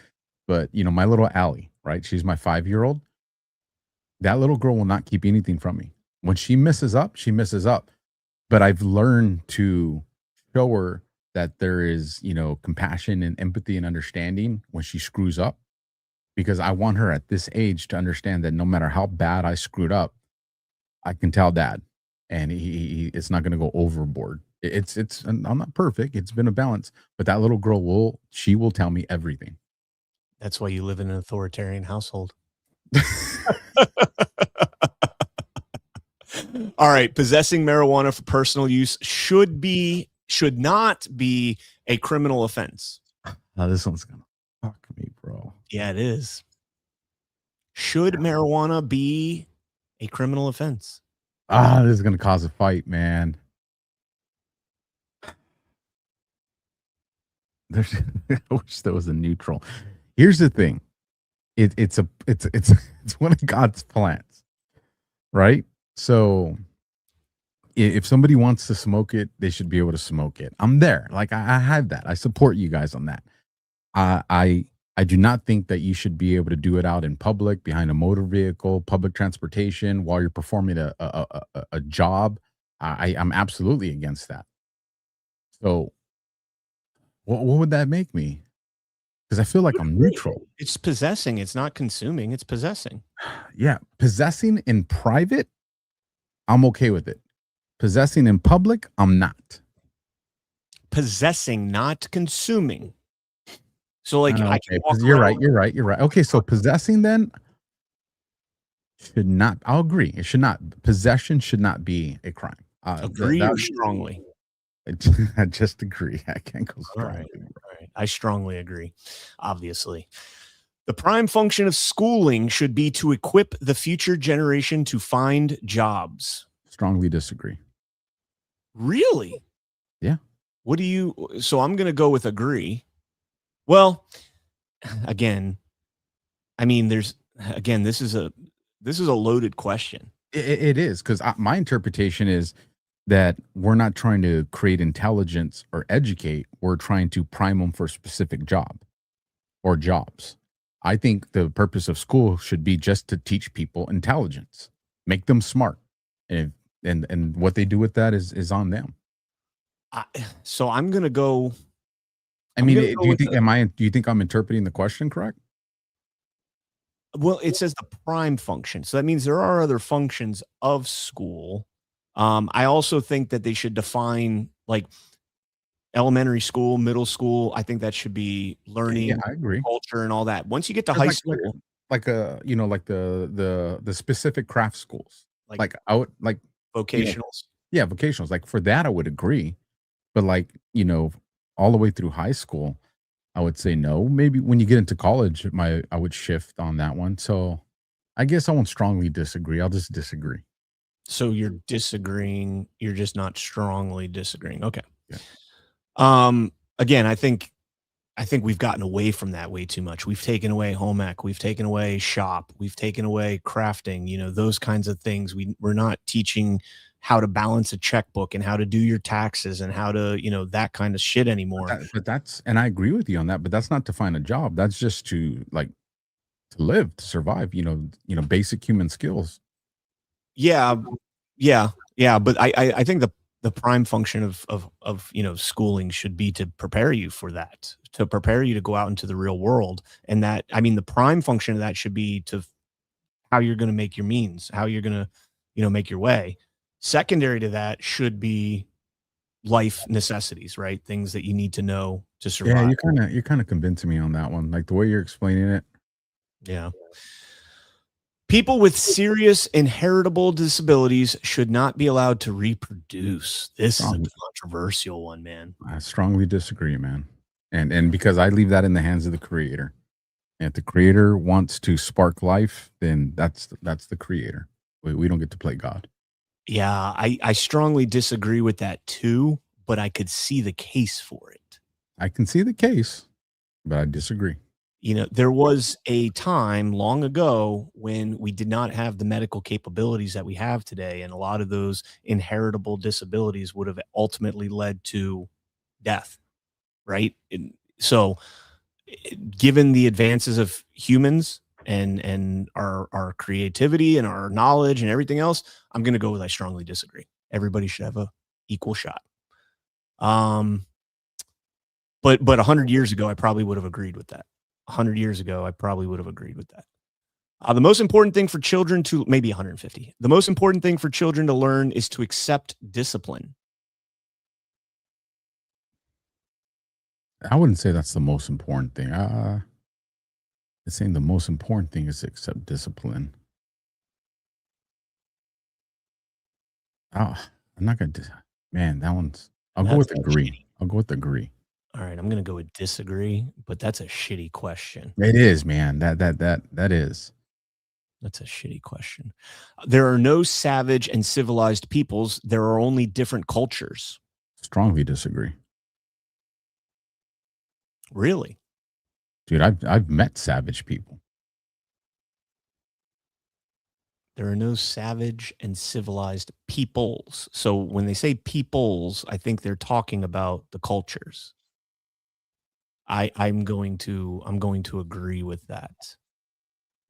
but my little Allie, right? She's my 5-year-old. That little girl will not keep anything from me. When she messes up, she messes up. But I've learned to show her that there is, compassion and empathy and understanding when she screws up, because I want her at this age to understand that no matter how bad I screwed up, I can tell Dad, and it's not going to go overboard. I'm not perfect. It's been a balance, but that little girl will tell me everything. That's why you live in an authoritarian household. All right. Possessing marijuana for personal use should not be a criminal offense. Now this one's going to fuck me, bro. Yeah, it is. Should marijuana be a criminal offense? This is going to cause a fight, man. I wish there was a neutral. Here's the thing. It's one of God's plans, right? So if somebody wants to smoke it, they should be able to smoke it. I'm there. Like I have that. I support you guys on that. I do not think that you should be able to do it out in public, behind a motor vehicle, public transportation, while you're performing a job. I'm absolutely against that. So what would that make me? Because I feel like I'm neutral. It's possessing. It's not consuming. It's possessing. Yeah. Possessing in private, I'm okay with it. Possessing in public, I'm not. Possessing, not consuming. So like, you're right. Okay, so possessing then should not. I'll agree. It should not. Possession should not be a crime. Agree or strongly? I just agree. I can't go strongly. All right. I strongly agree. Obviously, the prime function of schooling should be to equip the future generation to find jobs. Strongly disagree. Really? Yeah. So I'm going to go with agree. Well, again, I mean, this is a loaded question. It is, because my interpretation is that we're not trying to create intelligence or educate. We're trying to prime them for a specific job or jobs. I think the purpose of school should be just to teach people intelligence, make them smart, and what they do with that is on them. So I'm going to go. Do you think I'm interpreting the question correct? Well, it says the prime function. So that means there are other functions of school. I also think that they should define like elementary school, middle school. I think that should be learning, I agree, culture and all that. Once you get to high school, like the specific craft schools, like vocationals. Yeah, vocationals. Like for that, I would agree. But all the way through high school, I would say no. Maybe when you get into college, I would shift on that one. So I guess I won't strongly disagree. I'll just disagree. So you're disagreeing. You're just not strongly disagreeing. Okay. Yeah. Again, I think we've gotten away from that way too much. We've taken away home ec. We've taken away shop. We've taken away crafting, those kinds of things. We're not teaching how to balance a checkbook and how to do your taxes and how to, that kind of shit anymore. And I agree with you on that, but that's not to find a job. That's just to live, to survive, basic human skills. Yeah, but I think the prime function of schooling should be to prepare you for that, to prepare you to go out into the real world. And that, I mean, the prime function of that should be to how you're going to make your means, how you're going to make your way. Secondary to that should be life necessities, right? Things that you need to know to survive. Yeah, you're kind of convincing me on that one, like the way you're explaining it. Yeah. People with serious inheritable disabilities should not be allowed to reproduce. This is a controversial one, man. I strongly disagree, man. And because I leave that in the hands of the creator. And if the creator wants to spark life, then that's the creator. We don't get to play God. Yeah, I strongly disagree with that too, but I could see the case for it. I can see the case, but I disagree. There was a time long ago when we did not have the medical capabilities that we have today, and a lot of those inheritable disabilities would have ultimately led to death, right? So, given the advances of humans and our creativity and our knowledge and everything else, I'm going to go with I strongly disagree. Everybody should have a equal shot. But 100 years ago, I probably would have agreed with that. 100 years ago, I probably would have agreed with that. The most important thing for children to, maybe 150, the most important thing for children to learn is to accept discipline. I wouldn't say that's the most important thing. It's saying the most important thing is to accept discipline. I'm not going to, man, that one's, I'll go with agree. I'll go with agree. All right, I'm going to go with disagree, but that's a shitty question. It is, man. That is. That's a shitty question. There are no savage and civilized peoples. There are only different cultures. Strongly disagree. Really? Dude, I've met savage people. There are no savage and civilized peoples. So when they say peoples, I think they're talking about the cultures. I'm going to agree with that.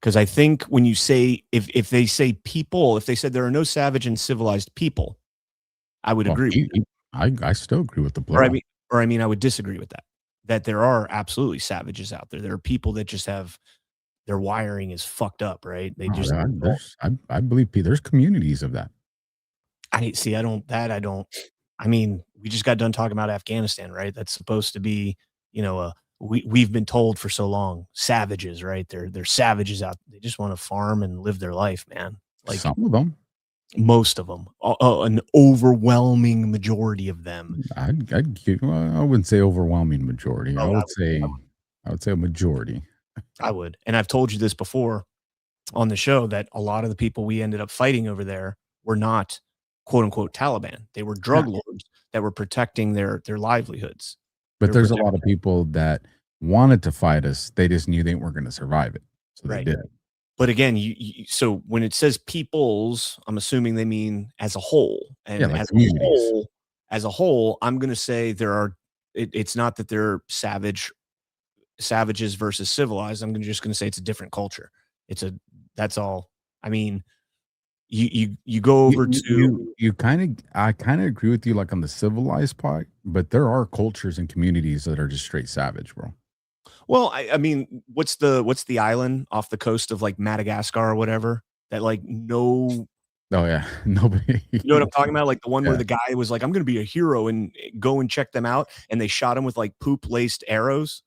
Because I think when you say, if they say people, if they said there are no savage and civilized people, I would agree with that. I still agree with the plural. Or I mean, I would disagree with that. That there are absolutely savages out there. There are people that just have, their wiring is fucked up, right? They just, I believe there's communities of that. I mean, we just got done talking about Afghanistan, right? That's supposed to be, we've been told for so long, savages, right? They're savages out. They just want to farm and live their life, man. Like some of them, most of them, an overwhelming majority of them. I wouldn't say overwhelming majority. I would say a majority. I would. And I've told you this before on the show that a lot of the people we ended up fighting over there were not quote unquote Taliban. They were drug lords that were protecting their livelihoods. But there's a lot of people that wanted to fight us. They just knew they weren't going to survive it. So they did. But again, so when it says peoples, I'm assuming they mean as a whole. And as a whole, I'm going to say it's not that they're savages versus civilized. I'm just going to say it's a different culture. That's all. I mean, you go over I kind of agree with you, like on the civilized part, but there are cultures and communities that are just straight savage, bro. Well, I mean, what's the island off the coast of like Madagascar or whatever that like no. Oh yeah, nobody. You know what I'm talking about? Like the one where the guy was like, "I'm going to be a hero and go and check them out," and they shot him with like poop laced arrows.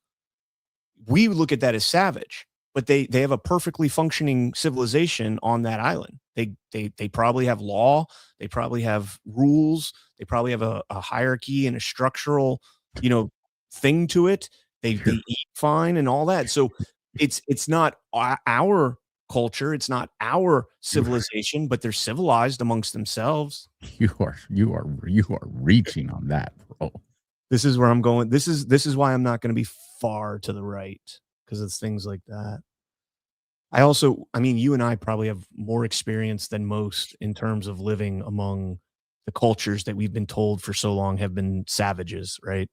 We look at that as savage, but they have a perfectly functioning civilization on that island. They probably have law. They probably have rules. They probably have a hierarchy and a structural, thing to it. They eat fine and all that. So it's not our culture. It's not our civilization, but they're civilized amongst themselves. You are reaching on that, bro. This is where I'm going. This is why I'm not going to be far to the right, because it's things like that. I mean, you and I probably have more experience than most in terms of living among the cultures that we've been told for so long have been savages, right?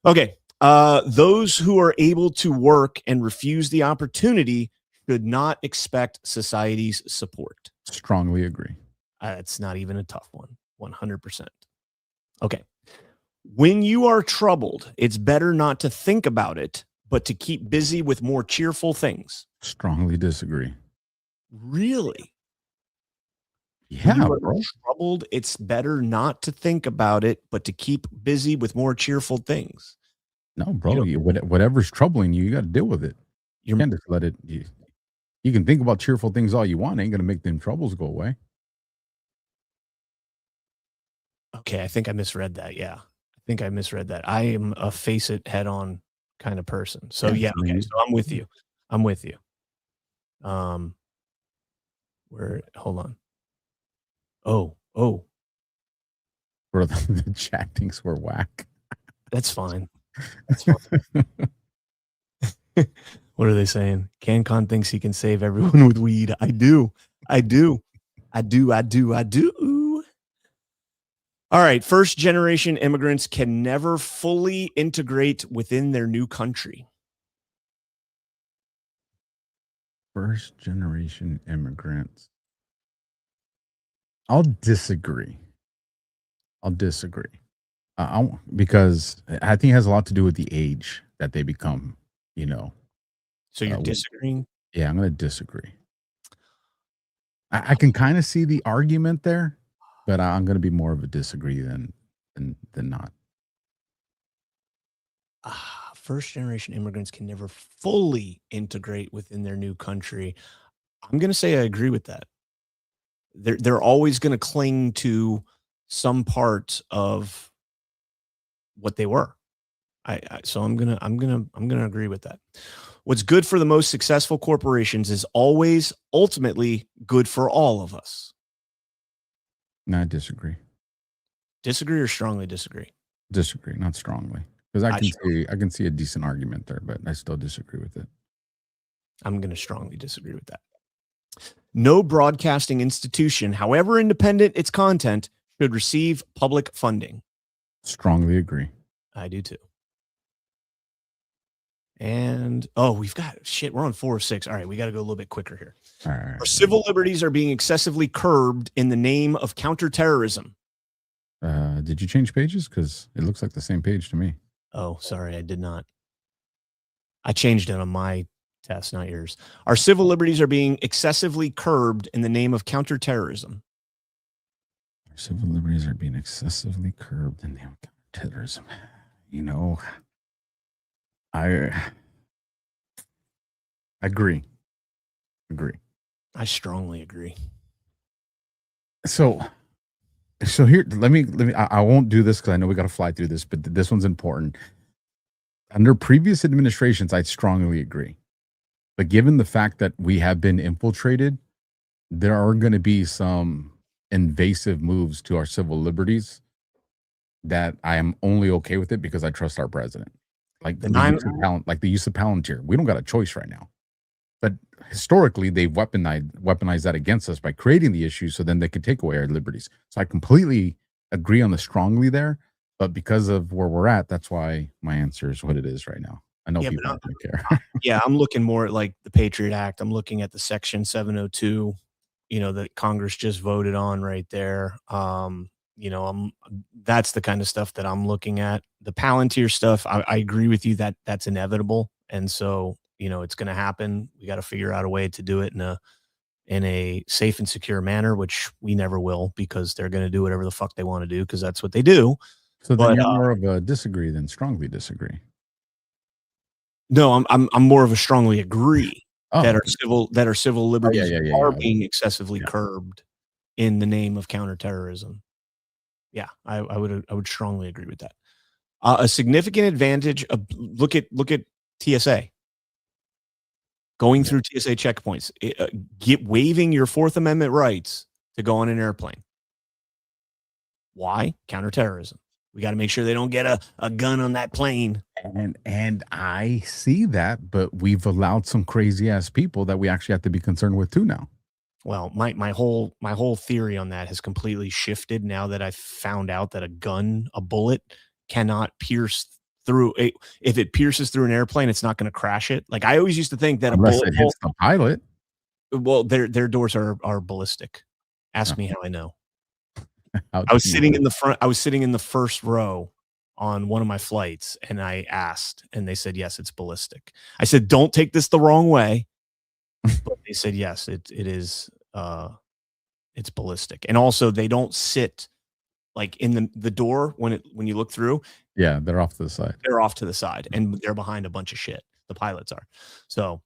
Okay. Those who are able to work and refuse the opportunity should not expect society's support. Strongly agree. It's not even a tough one. 100%. Okay. When you are troubled, it's better not to think about it, but to keep busy with more cheerful things. Strongly disagree. Really? Yeah, when you are bro. troubled, it's better not to think about it, but to keep busy with more cheerful things. No, bro. Whatever's troubling you, you got to deal with it. You can't just let it. You can think about cheerful things all you want. Ain't gonna make them troubles go away. Okay, I think I misread that. Yeah, I think I misread that. I am a face it head on kind of person. So yeah, okay. So I'm with you. I'm with you. Hold on. Oh. Bro, the chat thinks we're whack. That's fine. That's fine. What are they saying? CannCon thinks he can save everyone with weed. I do. All right. First generation immigrants can never fully integrate within their new country. First generation immigrants. I'll disagree. Because I think it has a lot to do with the age that they become, So you're disagreeing? Yeah, I'm going to disagree. I can kind of see the argument there, but I'm going to be more of a disagree than not. First generation immigrants can never fully integrate within their new country. I'm going to say I agree with that. They're always going to cling to some part of what they were. So I'm gonna agree with that. What's good for the most successful corporations is always ultimately good for all of us. No, I disagree. Disagree or strongly disagree? Disagree, not strongly, because I can see a decent argument there, but I still disagree with it. I'm going to strongly disagree with that. No broadcasting institution, however independent its content, should receive public funding. Strongly agree. I do too. And we've got we're on 4 of 6. All right, we got to go a little bit quicker here. All right. Our civil liberties are being excessively curbed in the name of counterterrorism. Did you change pages? Because it looks like the same page to me. Oh, sorry, I did not. I changed it on my test, not yours. Our civil liberties are being excessively curbed in the name of counterterrorism. Our civil liberties are being excessively curbed in the name of counterterrorism. I agree. I strongly agree. So here, let me. I won't do this because I know we got to fly through this, but this one's important. Under previous administrations, I strongly agree. But given the fact that we have been infiltrated, there are going to be some invasive moves to our civil liberties that I am only okay with it because I trust our president. Like the use of Palantir. We don't got a choice right now. But historically, they've weaponized that against us by creating the issue so then they could take away our liberties. So I completely agree on the strongly there. But because of where we're at, that's why my answer is what it is right now. I know people don't care. Yeah, I'm looking more at like the Patriot Act. I'm looking at the Section 702, that Congress just voted on right there. That's the kind of stuff that I'm looking at. The Palantir stuff, I agree with you that that's inevitable. And so, it's going to happen. We got to figure out a way to do it in a safe and secure manner, which we never will because they're going to do whatever the fuck they want to do because that's what they do. So then you're more of a disagree than strongly disagree. No, I'm more of a strongly agree that our civil liberties are being excessively curbed in the name of counterterrorism. Yeah, I would strongly agree with that. A significant advantage of look at TSA. Going through TSA checkpoints, waiving your Fourth Amendment rights to go on an airplane. Why? Counterterrorism. We got to make sure they don't get a gun on that plane. And I see that, but we've allowed some crazy ass people that we actually have to be concerned with too now. Well, my whole theory on that has completely shifted now that I've found out that a bullet cannot pierce if it pierces through an airplane, it's not going to crash it. Like I always used to think that Unless a bullet it hits the pilot. well, their doors are ballistic. Ask me how I know. How I was do you sitting know? in the front. I was sitting in the first row on one of my flights, and I asked, and they said, yes, it's ballistic. I said, don't take this the wrong way, but they said, yes, it is. It's ballistic, and also they don't sit like in the door when you look through. Yeah, they're off to the side. They're off to the side, and they're behind a bunch of shit. The pilots are. So,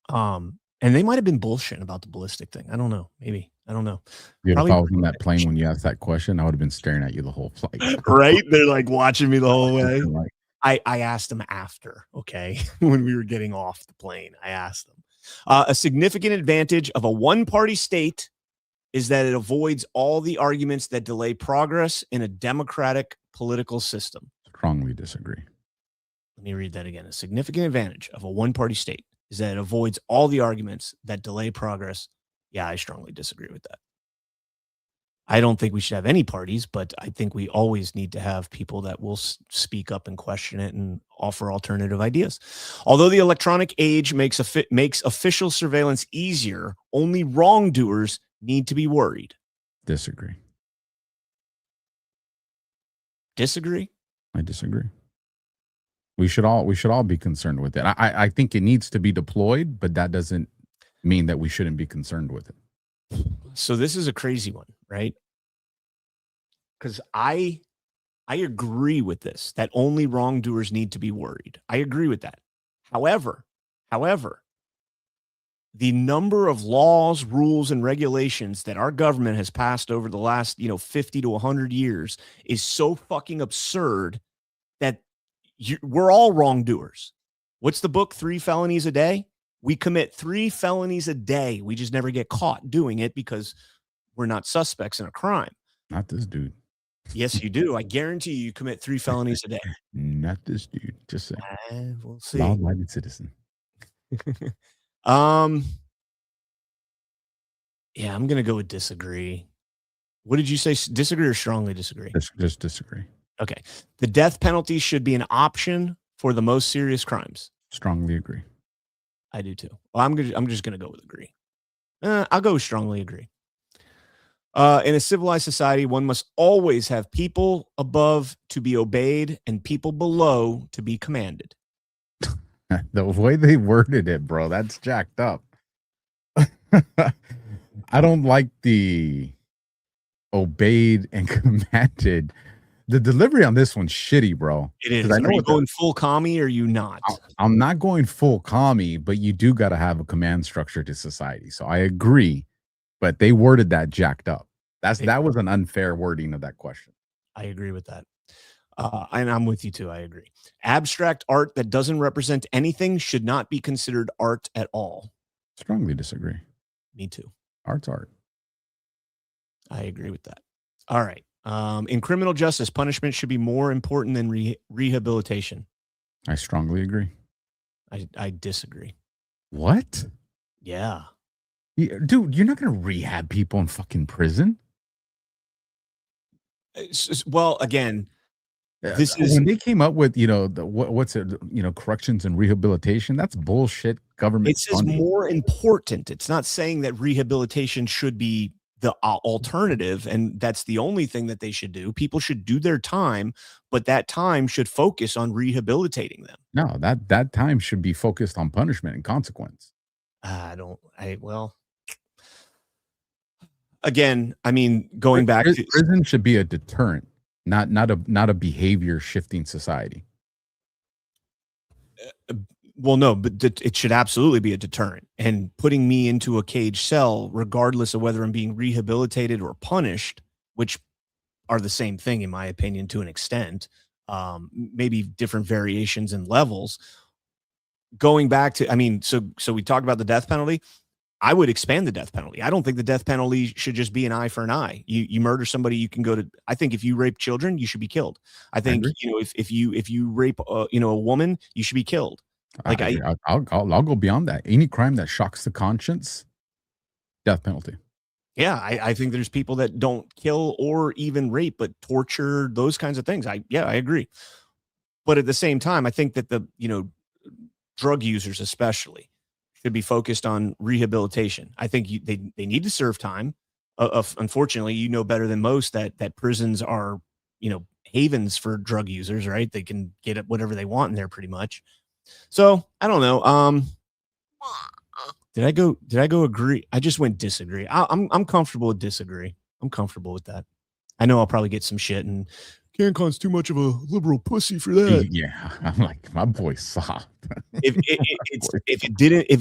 and they might have been bullshitting about the ballistic thing. I don't know. Maybe. I don't know. Dude, Probably if I was on that plane when you asked that question, I would have been staring at you the whole flight. right? They're like watching me the whole way. Like, I asked them after, okay, when we were getting off the plane. I asked them. A significant advantage of a one-party state is that it avoids all the arguments that delay progress in a democratic political system. strongly disagree. Let me read that again. A significant advantage of a one-party state is that it avoids all the arguments that delay progress. Yeah, I strongly disagree with that. I don't think we should have any parties, but I think we always need to have people that will speak up and question it and offer alternative ideas. Although the electronic age makes official surveillance easier, only wrongdoers need to be worried. Disagree. Disagree? I disagree. We should all be concerned with it. I think it needs to be deployed, but that doesn't mean that we shouldn't be concerned with it. So this is a crazy one, right? Because I agree with this, that only wrongdoers need to be worried. I agree with that. However, the number of laws, rules, and regulations that our government has passed over the last, 50 to 100 years is so fucking absurd that we're all wrongdoers. What's the book? 3 felonies a day? We commit 3 felonies a day. We just never get caught doing it because we're not suspects in a crime. Not this dude. Yes, you do. I guarantee you commit 3 felonies a day. Not this dude. Just saying. We'll see. Law-abiding citizen. Yeah, I'm gonna go with disagree. What did you say? Disagree or strongly disagree? Just disagree. Okay. The death penalty should be an option for the most serious crimes. Strongly agree. I do too. Well, I'm just gonna go with agree. I'll go strongly agree. In a civilized society, one must always have people above to be obeyed and people below to be commanded. The way they worded it, bro, that's jacked up. I don't like the obeyed and commanded. The delivery on this one's shitty, bro. It is. I know are you going full commie or are you not? I'm not going full commie, but you do got to have a command structure to society. So I agree, but they worded that jacked up. That was an unfair wording of that question. I agree with that. And I'm with you too. I agree. Abstract art that doesn't represent anything should not be considered art at all. Strongly disagree. Me too. Art's art. I agree with that. All right. In criminal justice, punishment should be more important than rehabilitation. I strongly agree. I disagree. What? Yeah. Dude, you're not going to rehab people in fucking prison. Well, again, this is when they came up with, what's it, corrections and rehabilitation. That's bullshit. Government. It says more important. It's not saying that rehabilitation should be the alternative, and that's the only thing that they should do. People should do their time, but that time should focus on rehabilitating them. No, that time should be focused on punishment and consequence. Again, I mean, going back to prison should be a deterrent, not a behavior shifting society. Well, no, but it should absolutely be a deterrent. And putting me into a cage cell, regardless of whether I'm being rehabilitated or punished, which are the same thing, in my opinion, to an extent, maybe different variations and levels. Going back to, so we talked about the death penalty. I would expand the death penalty. I don't think the death penalty should just be an eye for an eye. You murder somebody, you can go to. I think if you rape children, you should be killed. I think if you rape a woman, you should be killed. Like I'll go beyond that. Any crime that shocks the conscience, death penalty. Yeah, I think there's people that don't kill or even rape, but torture, those kinds of things. I agree. But at the same time, I think that the, drug users especially should be focused on rehabilitation. I think they need to serve time. Unfortunately, you know better than most that prisons are, havens for drug users, right? They can get at whatever they want in there pretty much. So I don't know. Did I go agree? I just went disagree. I'm comfortable with disagree. I'm comfortable with that. I know I'll probably get some shit, and CannCon's too much of a liberal pussy for that. Yeah, I'm like, my boy's soft. If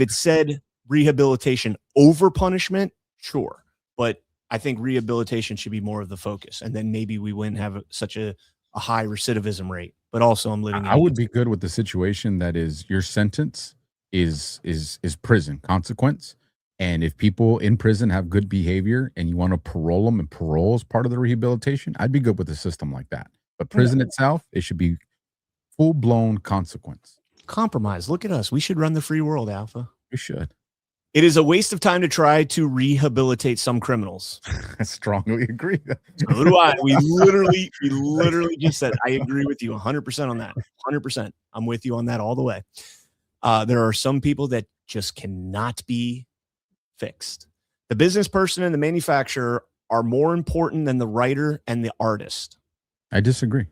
it said rehabilitation over punishment, sure. But I think rehabilitation should be more of the focus, and then maybe we wouldn't have such a high recidivism rate. But also, I'm living. I would be good with the situation that is your sentence is prison consequence. And if people in prison have good behavior and you want to parole them, and parole is part of the rehabilitation, I'd be good with a system like that. But prison itself, it should be full-blown consequence. Compromise. Look at us. We should run the free world, Alpha. We should. It is a waste of time to try to rehabilitate some criminals. I strongly agree. So do I. We literally just said, I agree with you 100% on that. 100%. I'm with you on that all the way. There are some people that just cannot be fixed. The business person and the manufacturer are more important than the writer and the artist. I disagree.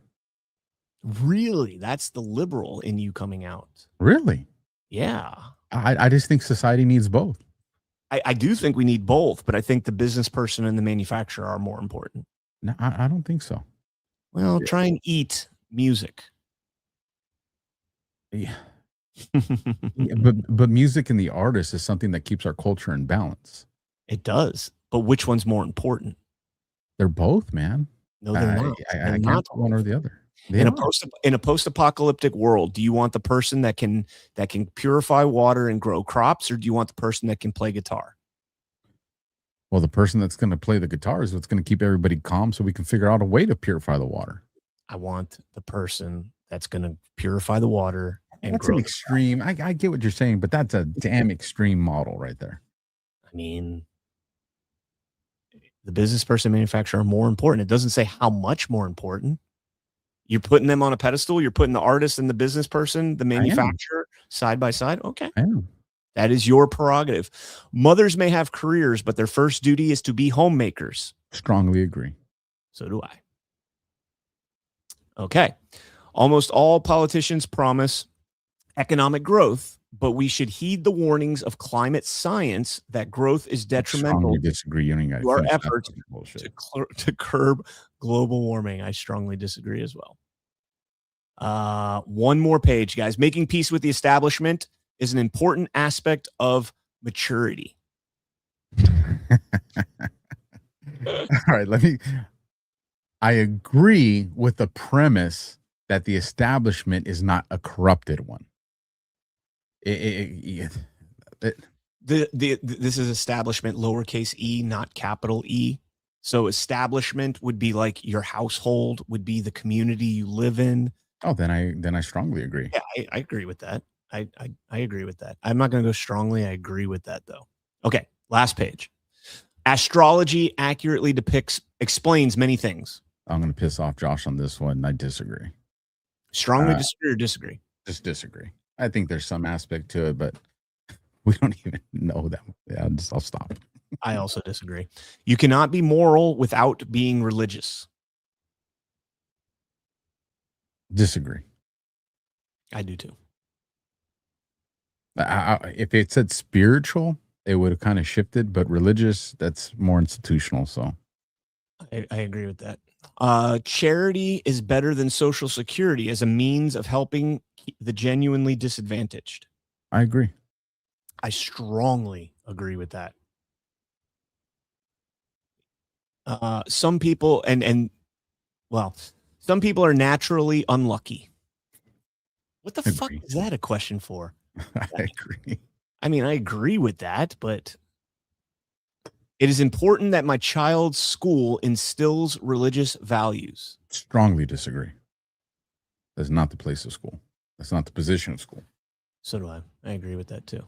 Really? That's the liberal in you coming out. Really? Yeah. I just think society needs both. I do think we need both, but I think the business person and the manufacturer are more important. No, I don't think so. Well, try and eat music. Yeah. but music and the artist is something that keeps our culture in balance. It does. But which one's more important? They're both, man. No, they're not. I can't put one or the other. In a post-apocalyptic world, do you want the person that can purify water and grow crops, or do you want the person that can play guitar? Well, the person that's going to play the guitar is what's going to keep everybody calm, so we can figure out a way to purify the water. I want the person that's going to purify the water. And that's an extreme. I get what you're saying, but that's a damn extreme model right there. I mean, the business person and manufacturer are more important. It doesn't say how much more important. You're putting them on a pedestal. You're putting the artist and the business person, the manufacturer, side by side. Okay. That is your prerogative. Mothers may have careers, but their first duty is to be homemakers. Strongly agree. So do I. Okay. Almost all politicians promise economic growth, but we should heed the warnings of climate science that growth is detrimental. I strongly disagree. You to our efforts to curb global warming. I strongly disagree as well. One more page, guys. Making peace with the establishment is an important aspect of maturity. All right, I agree with the premise that the establishment is not a corrupted one. This is establishment, lowercase e, not capital E. So establishment would be like your household, would be the community you live in. Oh, then I strongly agree. Yeah, I agree with that. I agree with that. I'm not going to go strongly. I agree with that, though. Okay, last page. Astrology accurately explains many things. I'm going to piss off Josh on this one. I disagree. Strongly disagree or disagree? Just disagree. I think there's some aspect to it, but we don't even know that. Yeah, I'll stop. I also disagree. You cannot be moral without being religious. Disagree. I do too. If it said spiritual, it would have kind of shifted, but religious, that's more institutional. So I agree with that. Charity is better than Social Security as a means of helping the genuinely disadvantaged. I agree. I strongly agree with that. Some people some people are naturally unlucky. What the fuck is that a question for? I agree. I mean, I agree with that, but it is important that my child's school instills religious values. Strongly disagree. That's not the place of school. That's not the position of school. So do I. I agree with that too.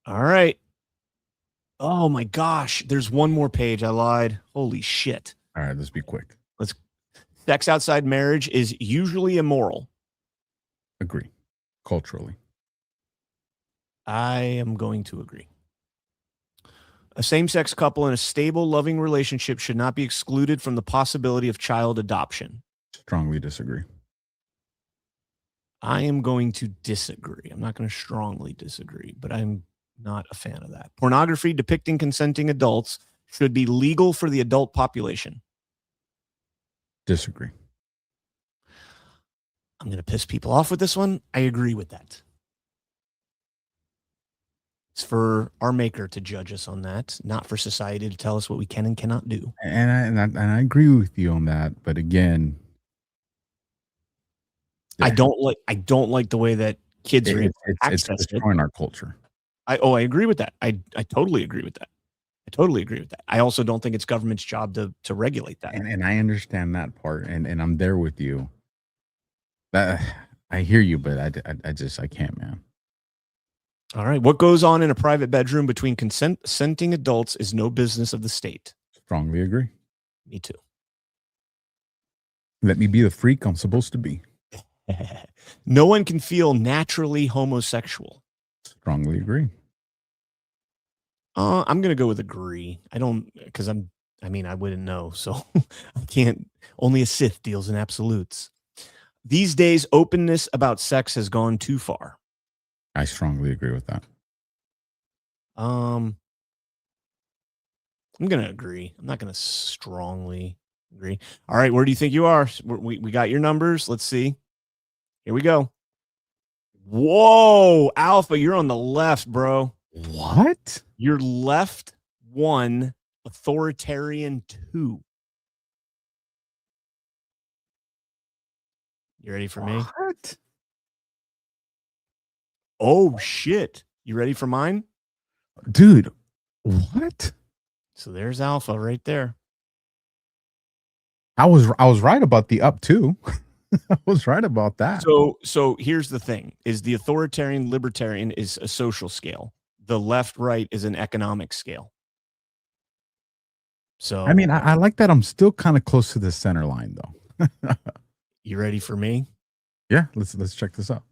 All right. Oh my gosh. There's one more page. I lied. Holy shit. All right. Let's be quick. Sex outside marriage is usually immoral. Agree. Culturally. I am going to agree. A same-sex couple in a stable, loving relationship should not be excluded from the possibility of child adoption. Strongly disagree. I am going to disagree. I'm not going to strongly disagree, but I'm not a fan of that. Pornography depicting consenting adults should be legal for the adult population. Disagree. I'm going to piss people off with this one. I agree with that. It's for our maker to judge us on that, not for society to tell us what we can and cannot do. And I agree with you on that, but again, I don't like the way that kids are it's destroying our culture. I agree with that. I totally agree with that. I totally agree with that. I also don't think it's government's job to regulate that. And I understand that part, and I'm there with you. I hear you, but I can't, man. All right. What goes on in a private bedroom between consenting adults is no business of the state. Strongly agree. Me too. Let me be the freak I'm supposed to be. No one can feel naturally homosexual. Strongly agree. I'm going to go with agree. I don't, because I wouldn't know. So I can't, only a Sith deals in absolutes. These days, openness about sex has gone too far. I strongly agree with that. I'm going to agree. I'm not going to strongly agree. All right. Where do you think you are? We got your numbers. Let's see. Here we go. Whoa, Alpha, you're on the left, bro. What? You're left 1, authoritarian 2. You ready for me? What? Oh, shit. You ready for mine? Dude, what? So there's Alpha right there. I was right about the up 2. I was right about that. So here's the thing: is the authoritarian libertarian is a social scale. The left right is an economic scale. So I mean, I like that. I'm still kind of close to the center line, though. You ready for me? Yeah, let's check this out.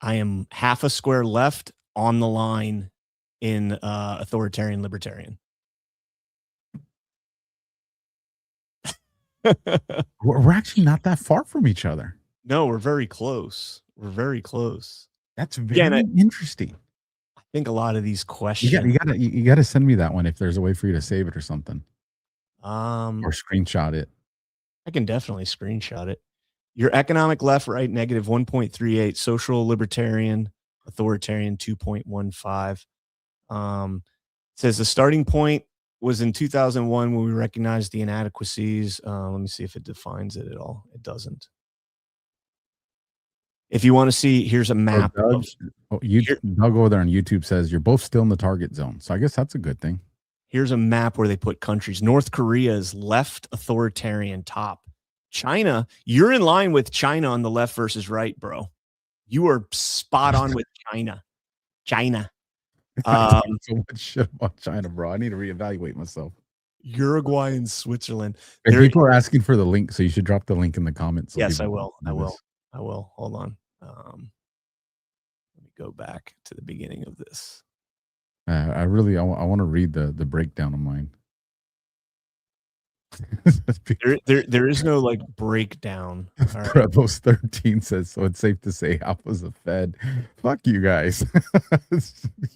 I am half a square left on the line in authoritarian libertarian. We're actually not that far from each other. No, we're very close. We're very close. That's very interesting. I think a lot of these questions. You gotta send me that one if there's a way for you to save it or something. Or screenshot it. I can definitely screenshot it. Your economic left, right, negative 1.38. Social libertarian, authoritarian 2.15. Says the starting point was in 2001 when we recognized the inadequacies. Let me see if it defines it at all. It doesn't. If you want to see, here's a map. Doug over there on YouTube says you're both still in the target zone. So I guess that's a good thing. Here's a map where they put countries. North Korea is left authoritarian top. China, you're in line with China on the left versus right, bro. You are spot on with China. So much shit about China, bro. I need to reevaluate myself. Uruguay and Switzerland. People are asking for the link, so you should drop the link in the comments. Yes, I will. I will. Hold on. Let me go back to the beginning of this. I want to read the breakdown of mine. there is no like breakdown. All right. Rebels 13 says, so it's safe to say Alpha's a Fed. Fuck you guys. You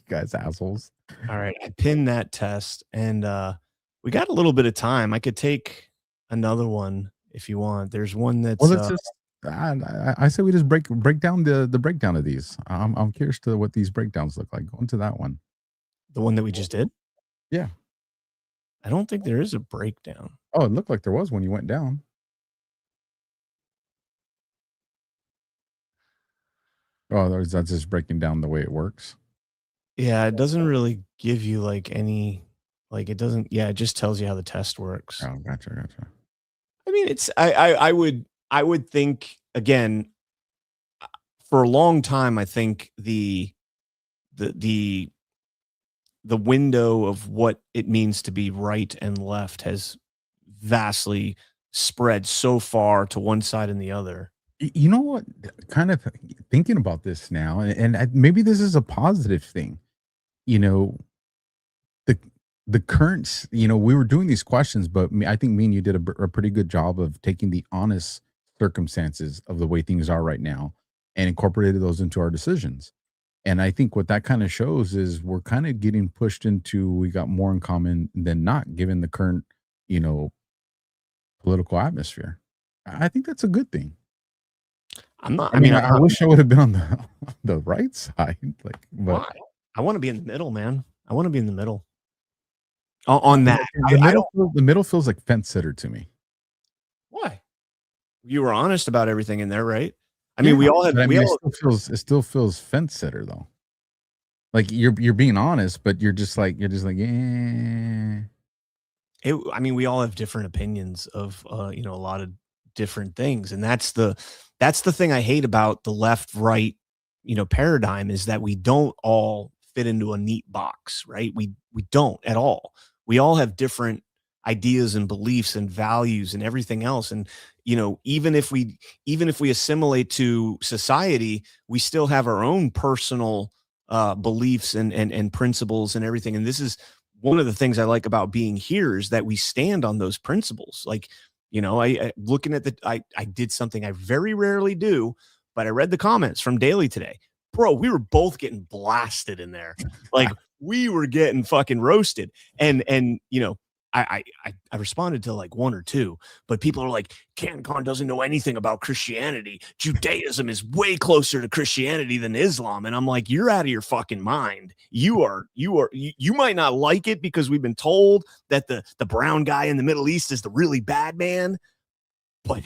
guys assholes. All right, I pinned that test, and we got a little bit of time. I could take another one if you want. There's one that's I say we just break down the breakdown of these. I'm curious to what these breakdowns look like. Go into that one. The one that we just did? Yeah. I don't think there is a breakdown. Oh, it looked like there was when you went down. Oh, that's just breaking down the way it works. Yeah, it doesn't really give you like any, like it doesn't. Yeah, it just tells you how the test works. Oh, gotcha. I mean, it's I would think again. For a long time, I think the window of what it means to be right and left has vastly spread so far to one side and the other. You know what? Kind of thinking about this now, maybe this is a positive thing. You know, the the current, we were doing these questions, but I think me and you did a pretty good job of taking the honest circumstances of the way things are right now and incorporated those into our decisions. And I think what that kind of shows is we're kind of getting pushed into, we got more in common than not, given the current, you know, political atmosphere. I think that's a good thing. I'm not. I mean, I wish I would have been on the right side, like, but why? I want to be in the middle, man. I want to be in the middle. On that, the middle feels like fence sitter to me. Why? You were honest about everything in there, right? I mean, we all have. It still feels fence sitter though. Like you're being honest, but you're just like yeah. I mean, we all have different opinions of a lot of different things, and that's the thing I hate about the left right paradigm, is that we don't all fit into a neat box, right? We don't at all. We all have different ideas and beliefs and values and everything else, and even if we assimilate to society, we still have our own personal beliefs and principles and everything. And this is one of the things I like about being here, is that we stand on those principles. Like, I looking at I did something I very rarely do, but I read the comments from Daily today. Bro, we were both getting blasted in there. Like, we were getting fucking roasted. And I responded to like one or two, but people are like, CannCon doesn't know anything about Christianity. Judaism is way closer to Christianity than Islam. And I'm like, you're out of your fucking mind. You might not like it because we've been told that the brown guy in the Middle East is the really bad man. But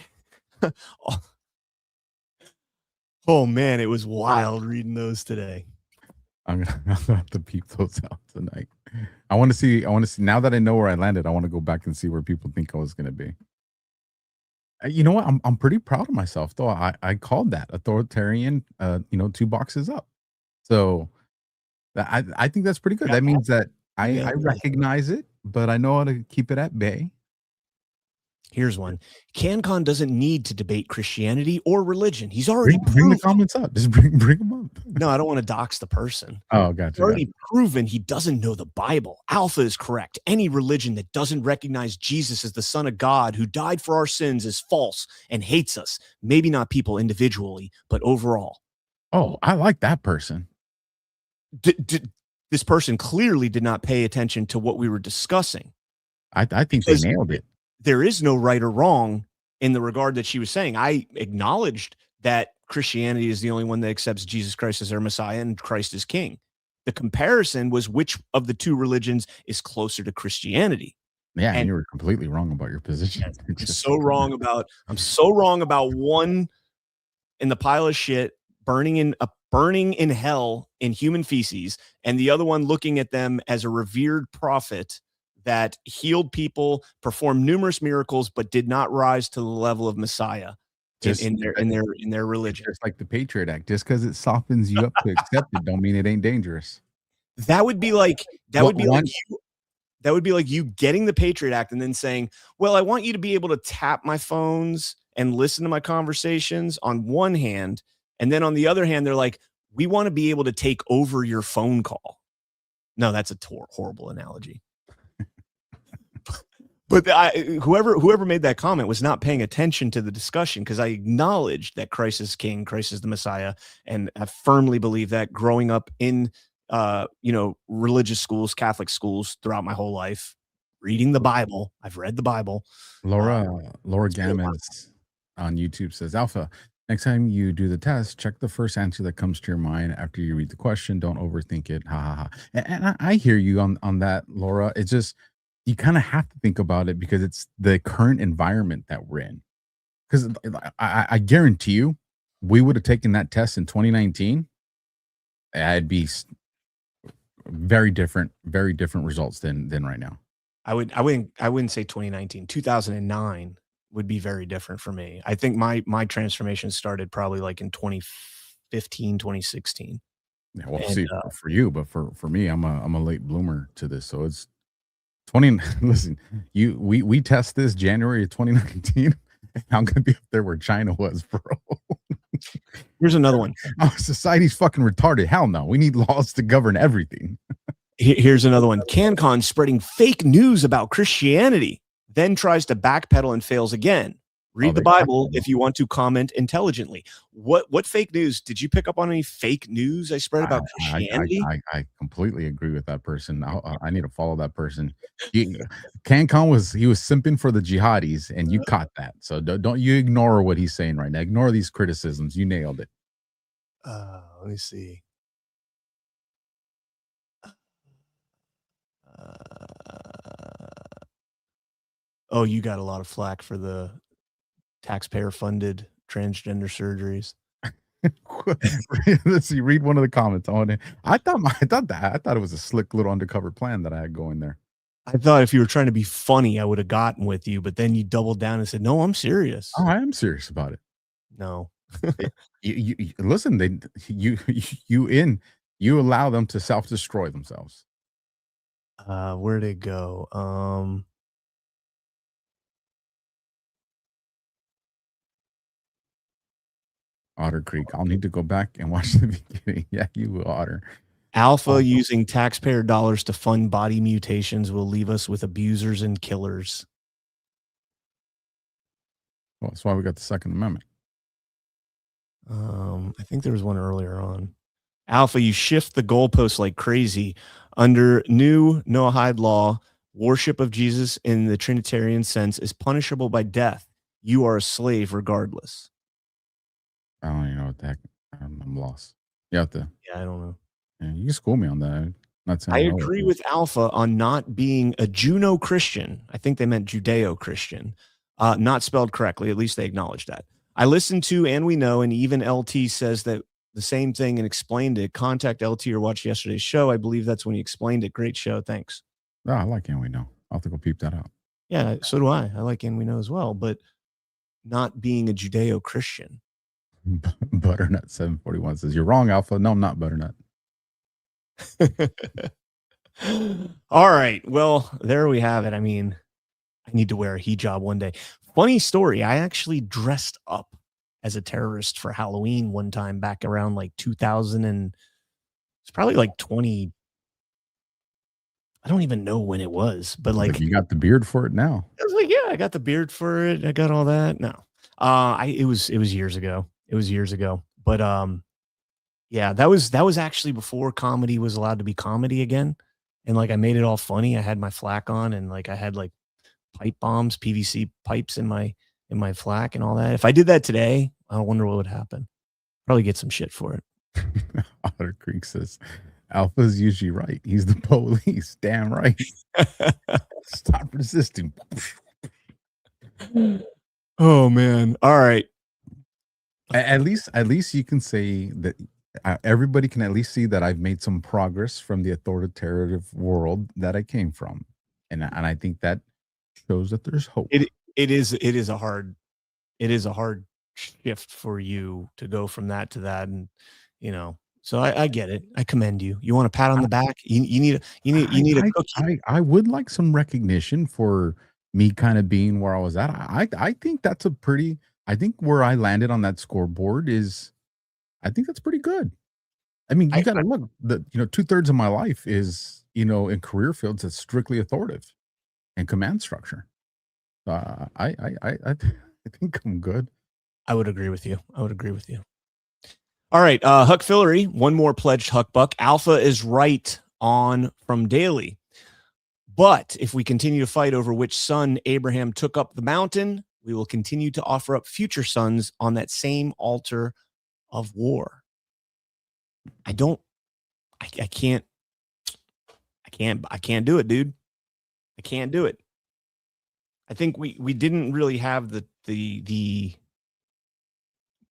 oh man, it was wild reading those today. I'm gonna have to peep those out tonight. I want to see. Now that I know where I landed, I want to go back and see where people think I was going to be. You know what? I'm pretty proud of myself, though. I called that authoritarian. 2 boxes up. So I think that's pretty good. That means that I recognize it, but I know how to keep it at bay. Here's one. CannCon doesn't need to debate Christianity or religion. He's already bring the comments up. Just bring them up. No, I don't want to dox the person. Oh, gotcha. He's already proven he doesn't know the Bible. Alpha is correct. Any religion that doesn't recognize Jesus as the Son of God who died for our sins is false and hates us. Maybe not people individually, but overall. Oh, I like that person. This person clearly did not pay attention to what we were discussing. I think they nailed it. There is no right or wrong in the regard that she was saying. I acknowledged that Christianity is the only one that accepts Jesus Christ as their Messiah and Christ as King. The comparison was which of the two religions is closer to Christianity. Yeah, and you were completely wrong about your position. I'm so wrong about one in the pile of shit burning in hell in human feces, and the other one looking at them as a revered prophet that healed people, performed numerous miracles, but did not rise to the level of Messiah in their religion. Just like the Patriot Act, just because it softens you up to accept it, don't mean it ain't dangerous. That would be like you getting the Patriot Act and then saying, "Well, I want you to be able to tap my phones and listen to my conversations on one hand, and then on the other hand, they're like, we want to be able to take over your phone call." No, that's a horrible analogy. But whoever made that comment was not paying attention to the discussion, because I acknowledged that Christ is King, Christ is the Messiah, and I firmly believe that growing up in religious schools, Catholic schools throughout my whole life, reading the Bible. I've read the Bible. Laura Gammons on YouTube says, Alpha, next time you do the test, check the first answer that comes to your mind after you read the question. Don't overthink it. Ha ha ha. And I hear you on that, Laura. It's just, you kind of have to think about it because it's the current environment that we're in. Because I guarantee you, we would have taken that test in 2019, I'd be very different results than right now. I wouldn't say 2019. 2009 would be very different for me. I think my transformation started probably like in 2015, 2016. Yeah, well, see, for you, but for me, I'm a late bloomer to this, so it's 20. Listen, we test this January of 2019. I'm gonna be up there where China was, bro. Here's another one. Our society's fucking retarded. Hell no. We need laws to govern everything. Here's another one. CannCon spreading fake news about Christianity, then tries to backpedal and fails again. Read the Bible if you want to comment intelligently. What fake news? Did you pick up on any fake news I spread about Christianity? I completely agree with that person. I need to follow that person. CannCon was simping for the jihadis, and you caught that. So don't you ignore what he's saying right now. Ignore these criticisms. You nailed it. Let me see. Oh, you got a lot of flack for the taxpayer-funded transgender surgeries. Let's see. Read one of the comments. I thought it was a slick little undercover plan that I had going there. I thought if you were trying to be funny, I would have gotten with you, but then you doubled down and said, "No, I'm serious." Oh, I am serious about it. No, you listen. You allow them to self-destroy themselves. Where'd it go? Otter Creek. I'll need to go back and watch the beginning. Yeah, you will, Otter. Alpha using taxpayer dollars to fund body mutations will leave us with abusers and killers. Well, that's why we got the Second Amendment. I think there was one earlier on. Alpha, you shift the goalposts like crazy. Under new Noahide law, worship of Jesus in the Trinitarian sense is punishable by death. You are a slave regardless. I don't even know what the heck. I'm lost. You have to. Yeah, I don't know. Yeah, you can school me on that. I'm not saying I agree with Alpha on not being a Juno-Christian. I think they meant Judeo-Christian. Not spelled correctly. At least they acknowledge that. I listened to And We Know, and even LT says that the same thing and explained it. Contact LT or watch yesterday's show. I believe that's when he explained it. Great show. Thanks. Oh, I like And We Know. I'll have to go peep that out. Yeah, so do I. I like And We Know as well, but not being a Judeo-Christian. Butternut 741 says, "You're wrong, Alpha." No, I'm not, Butternut. All right. Well, there we have it. I mean, I need to wear a hijab one day. Funny story. I actually dressed up as a terrorist for Halloween one time back around like 2000 and it's probably like 20. I don't even know when it was, but like you got the beard for it now. I was like, yeah, I got the beard for it. I got all that. No, it was years ago. It was years ago, but yeah, that was actually before comedy was allowed to be comedy again, and like I made it all funny. I had my flak on, and like I had like pipe bombs, PVC pipes in my flak and all that. If I did that today, I wonder what would happen. Probably get some shit for it. Otter Creek says, "Alpha's usually right. He's the police." Damn right. Stop resisting. Oh man. All right. At least you can say that everybody can at least see that I've made some progress from the authoritative world that I came from, and I think that shows that there's hope. It is a hard shift for you to go from that to that, and you know. So I get it. I commend you. You want a pat on the back? You need a cookie. I would like some recognition for me kind of being where I was at. I think that's a pretty. I think where I landed on that scoreboard is, I think that's pretty good. I mean, you got to look. 2/3 of my life is in career fields that's strictly authoritative and command structure. I think I'm good. I would agree with you. All right, Huck Fillery, one more pledged Huck buck. Alpha is right on from Daily. But if we continue to fight over which son Abraham took up the mountain, we will continue to offer up future sons on that same altar of war. I can't do it, dude. I can't do it. I think we didn't really have the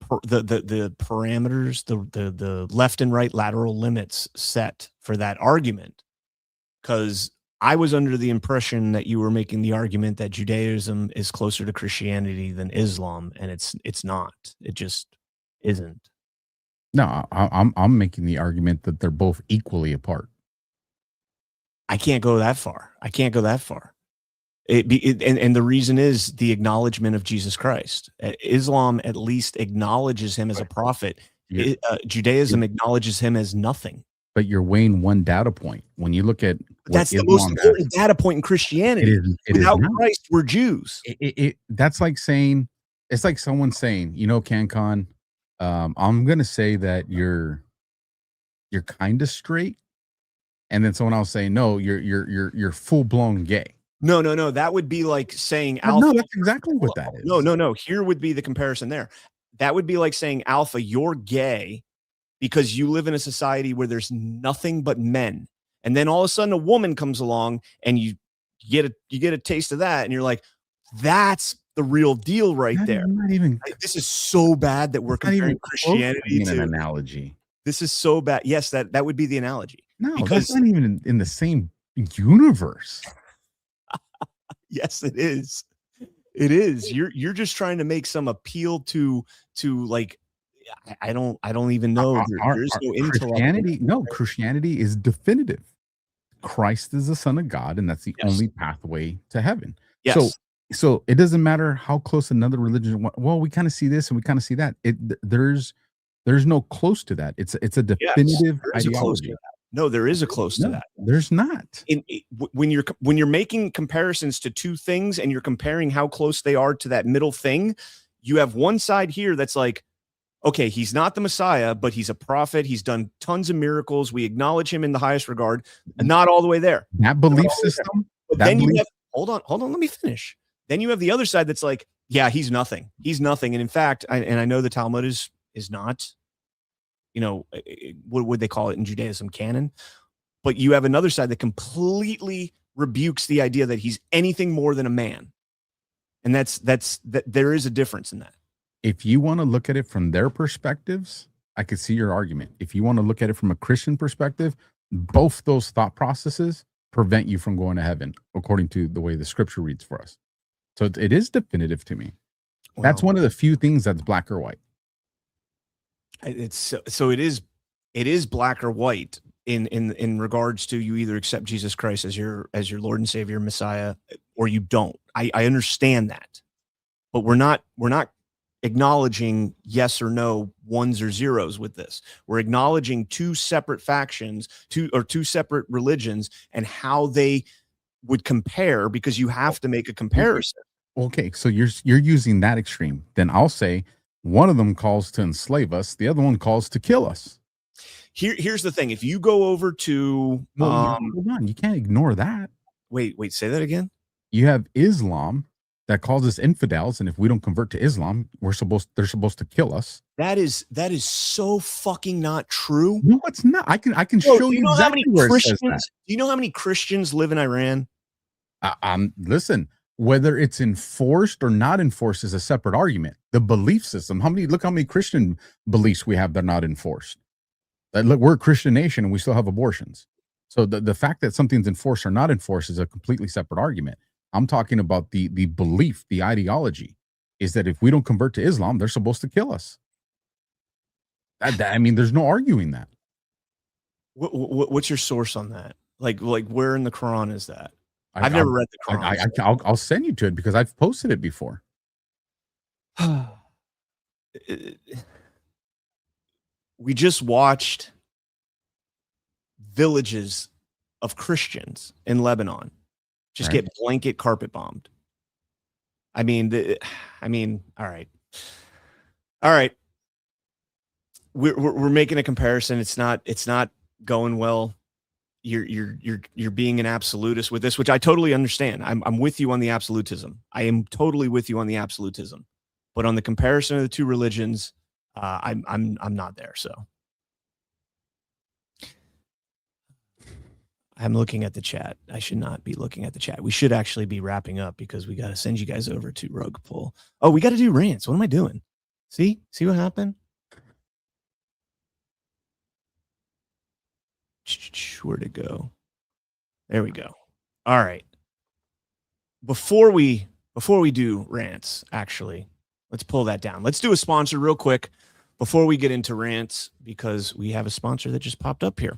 parameters, the left and right lateral limits set for that argument, because I was under the impression that you were making the argument that Judaism is closer to Christianity than Islam, and it's not. It just isn't. No, I'm making the argument that they're both equally apart. I can't go that far. I can't go that far. And the reason is the acknowledgement of Jesus Christ. Islam at least acknowledges him as a prophet. Judaism acknowledges him as nothing. But you're weighing one data point. When you look at that's the most important data point in Christianity. Without Christ, we're Jews. That's like saying, it's like someone saying, you know, CannCon, I'm gonna say that you're kind of straight, and then someone else saying, no, you're full blown gay. No. That would be like saying Alpha. No, that's exactly what that is. No. Here would be the comparison there. That would be like saying, Alpha, you're gay because you live in a society where there's nothing but men. And then all of a sudden a woman comes along and you get a taste of that. And you're like, that's the real deal right there. This is so bad that we're comparing Christianity to an analogy. This is so bad. Yes, that would be the analogy. No, that's not even in the same universe. Yes, it is. It is. You're just trying to make some appeal to like, I don't even know. There's no Christianity. No, Christianity is definitive. Christ is the Son of God, and that's the only pathway to heaven. Yes. So it doesn't matter how close another religion. Well, we kind of see this and we kind of see that. There's no close to that. It's a definitive ideology. No, there is a close to that. There's not. When you're making comparisons to two things and you're comparing how close they are to that middle thing, you have one side here that's like, okay, he's not the Messiah, but he's a prophet. He's done tons of miracles. We acknowledge him in the highest regard. Not all the way there. That belief system. But then you have, hold on. Let me finish. Then you have the other side that's like, yeah, he's nothing. He's nothing. And in fact, I know the Talmud is not, you know, what would they call it in Judaism? Canon. But you have another side that completely rebukes the idea that he's anything more than a man. And that's there is a difference in that. If you want to look at it from their perspectives, I could see your argument. If you want to look at it from a Christian perspective, both those thought processes prevent you from going to heaven, according to the way the scripture reads for us. So it is definitive to me. Wow. That's one of the few things that's black or white. It's so it is black or white in regards to you either accept Jesus Christ as your Lord and Savior, Messiah, or you don't. I understand that, but we're not acknowledging yes or no, ones or zeros with this. We're acknowledging two separate factions, two separate religions, and how they would compare, because you have to make a comparison. Okay, so you're using that extreme. Then I'll say one of them calls to enslave us, the other one calls to kill us. Here's the thing: if you go over to hold on, you can't ignore that. Wait, say that again. You have Islam that calls us infidels, and if we don't convert to Islam, they're supposed to kill us. That is so fucking not true. No, it's not. I can show you exactly where it says that. Do you know how many Christians live in Iran? Listen, whether it's enforced or not enforced is a separate argument. The belief system, look how many Christian beliefs we have that are not enforced. Look, we're a Christian nation and we still have abortions. So the fact that something's enforced or not enforced is a completely separate argument. I'm talking about the belief, the ideology, is that if we don't convert to Islam, they're supposed to kill us. I mean, there's no arguing that. What's your source on that? Like where in the Quran is that? I've never read the Quran. I'll send you to it because I've posted it before. We just watched villages of Christians in Lebanon just get blanket carpet bombed. I mean, all right. We're making a comparison. It's not going well. You're being an absolutist with this, which I totally understand. I'm with you on the absolutism. I am totally with you on the absolutism, but on the comparison of the two religions, I'm not there. So I'm looking at the chat. I should not be looking at the chat. We should actually be wrapping up because we got to send you guys over to Rug Pull. Oh, we got to do rants. What am I doing? See what happened? Where'd it go? There we go. All right. Before we do rants, actually, let's pull that down. Let's do a sponsor real quick before we get into rants, because we have a sponsor that just popped up here.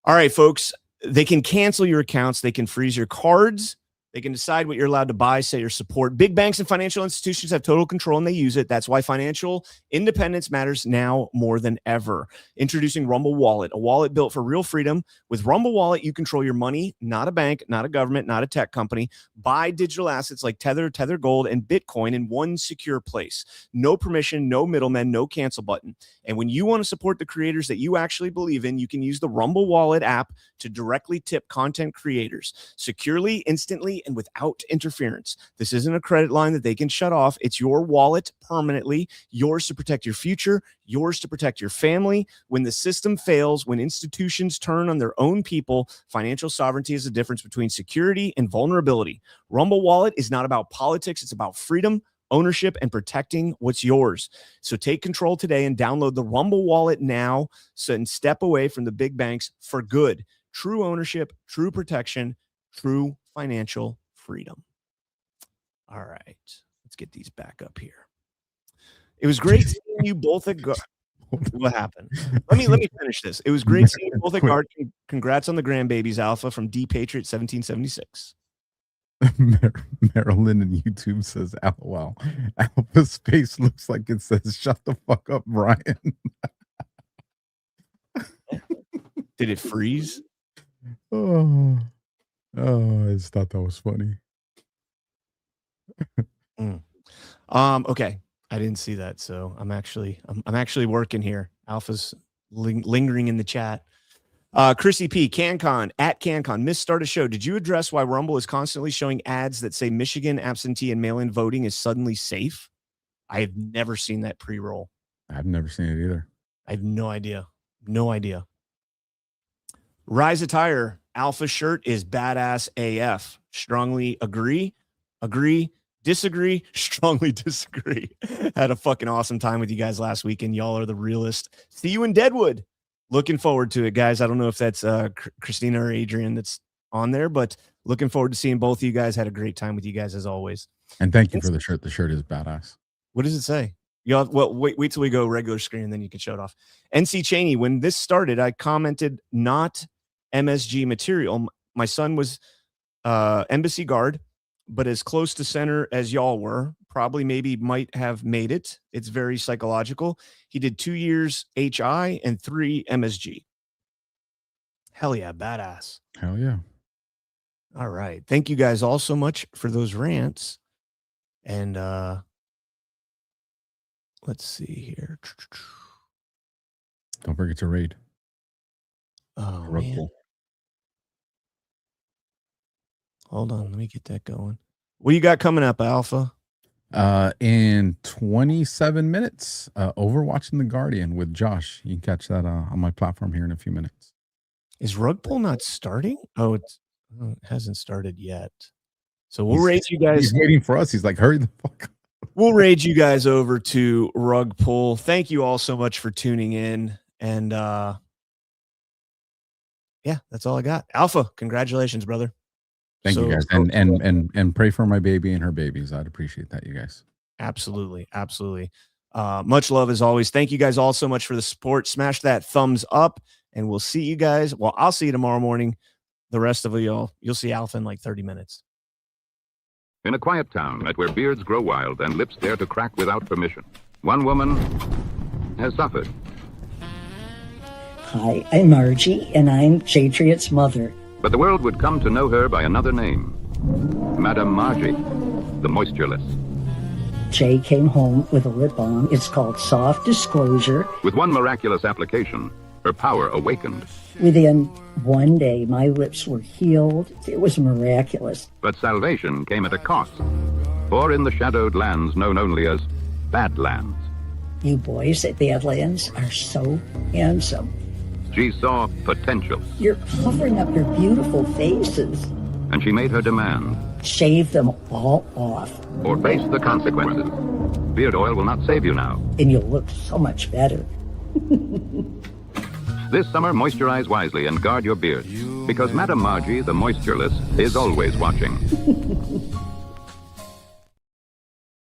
All right, folks. They can cancel your accounts. They can freeze your cards. They can decide what you're allowed to buy, say, or support. Big banks and financial institutions have total control, and they use it. That's why financial independence matters now more than ever. Introducing Rumble Wallet, a wallet built for real freedom. With Rumble Wallet, you control your money, not a bank, not a government, not a tech company. Buy digital assets like Tether, Tether Gold, and Bitcoin in one secure place. No permission, no middlemen, no cancel button. And when you want to support the creators that you actually believe in, you can use the Rumble Wallet app to directly tip content creators securely, instantly, and without interference. This isn't a credit line that they can shut off. It's your wallet permanently, yours to protect your future, yours to protect your family. When the system fails, when institutions turn on their own people, financial sovereignty is the difference between security and vulnerability. Rumble Wallet is not about politics. It's about freedom, ownership, and protecting what's yours. So take control today and download the Rumble Wallet now and step away from the big banks for good. True ownership, true protection, true financial freedom. All right, let's get these back up here. It was great seeing you both at guard. What happened? Let me finish this. It was great seeing you both at guard. Congrats on the grandbabies, Alpha from D Patriot 1776. Marilyn in YouTube says, "LOL, Alpha Space looks like it says shut the fuck up, Brian." Did it freeze? Oh, I just thought that was funny. Okay, I didn't see that, so I'm actually working here. Alpha's lingering in the chat. Chrissy P, CannCon, at CannCon, misstart a show. Did you address why Rumble is constantly showing ads that say Michigan absentee and mail-in voting is suddenly safe? I have never seen that pre-roll. I've never seen it either. I have no idea. No idea. Rise Attire, Alpha shirt is badass AF. Strongly agree, disagree, strongly disagree. Had a fucking awesome time with you guys last weekend. Y'all are the realest. See you in Deadwood. Looking forward to it, guys. I don't know if that's Christina or Adrian that's on there, but looking forward to seeing both of you guys. Had a great time with you guys as always. And thank you for the shirt. The shirt is badass. What does it say? Y'all, well, wait till we go regular screen, and then you can show it off. NC Cheney, when this started, I commented not MSG material. My son was embassy guard, but as close to center as y'all were. Probably maybe might have made it. It's very psychological. He did 2 years HI and 3 MSG. Hell yeah, badass. Hell yeah. All right. Thank you guys all so much for those rants. And let's see here. Don't forget to raid. Oh, man. Hold on. Let me get that going. What you got coming up, Alpha? In 27 minutes, Overwatching the Guardian with Josh. You can catch that on my platform here in a few minutes. Is Rug Pull not starting? Oh, it hasn't started yet. So we'll raid you guys. He's waiting for us. He's like, hurry the fuck up. We'll raid you guys over to Rug Pull. Thank you all so much for tuning in. And yeah, that's all I got. Alpha, congratulations, brother. Thank you guys. And pray for my baby and her babies. I'd appreciate that, you guys. Absolutely. Absolutely. Much love as always. Thank you guys all so much for the support. Smash that thumbs up, and we'll see you guys. Well, I'll see you tomorrow morning. The rest of y'all, you'll see Alpha in like 30 minutes. In a quiet town at where beards grow wild and lips dare to crack without permission, one woman has suffered. Hi, I'm Margie, and I'm Patriot's mother. But the world would come to know her by another name, Madame Margie, the moistureless. Jay came home with a lip balm. It's called Soft Disclosure. With one miraculous application, her power awakened. Within one day, my lips were healed. It was miraculous. But salvation came at a cost. For in the shadowed lands known only as Badlands, You boys at Badlands are so handsome. she saw potential. You're covering up your beautiful faces. And she made her demand. Shave them all off, Or face the consequences. Beard oil will not save you now. and you'll look so much better. This summer, moisturize wisely and guard your beard. Because Madame Margie, the moistureless, is always watching.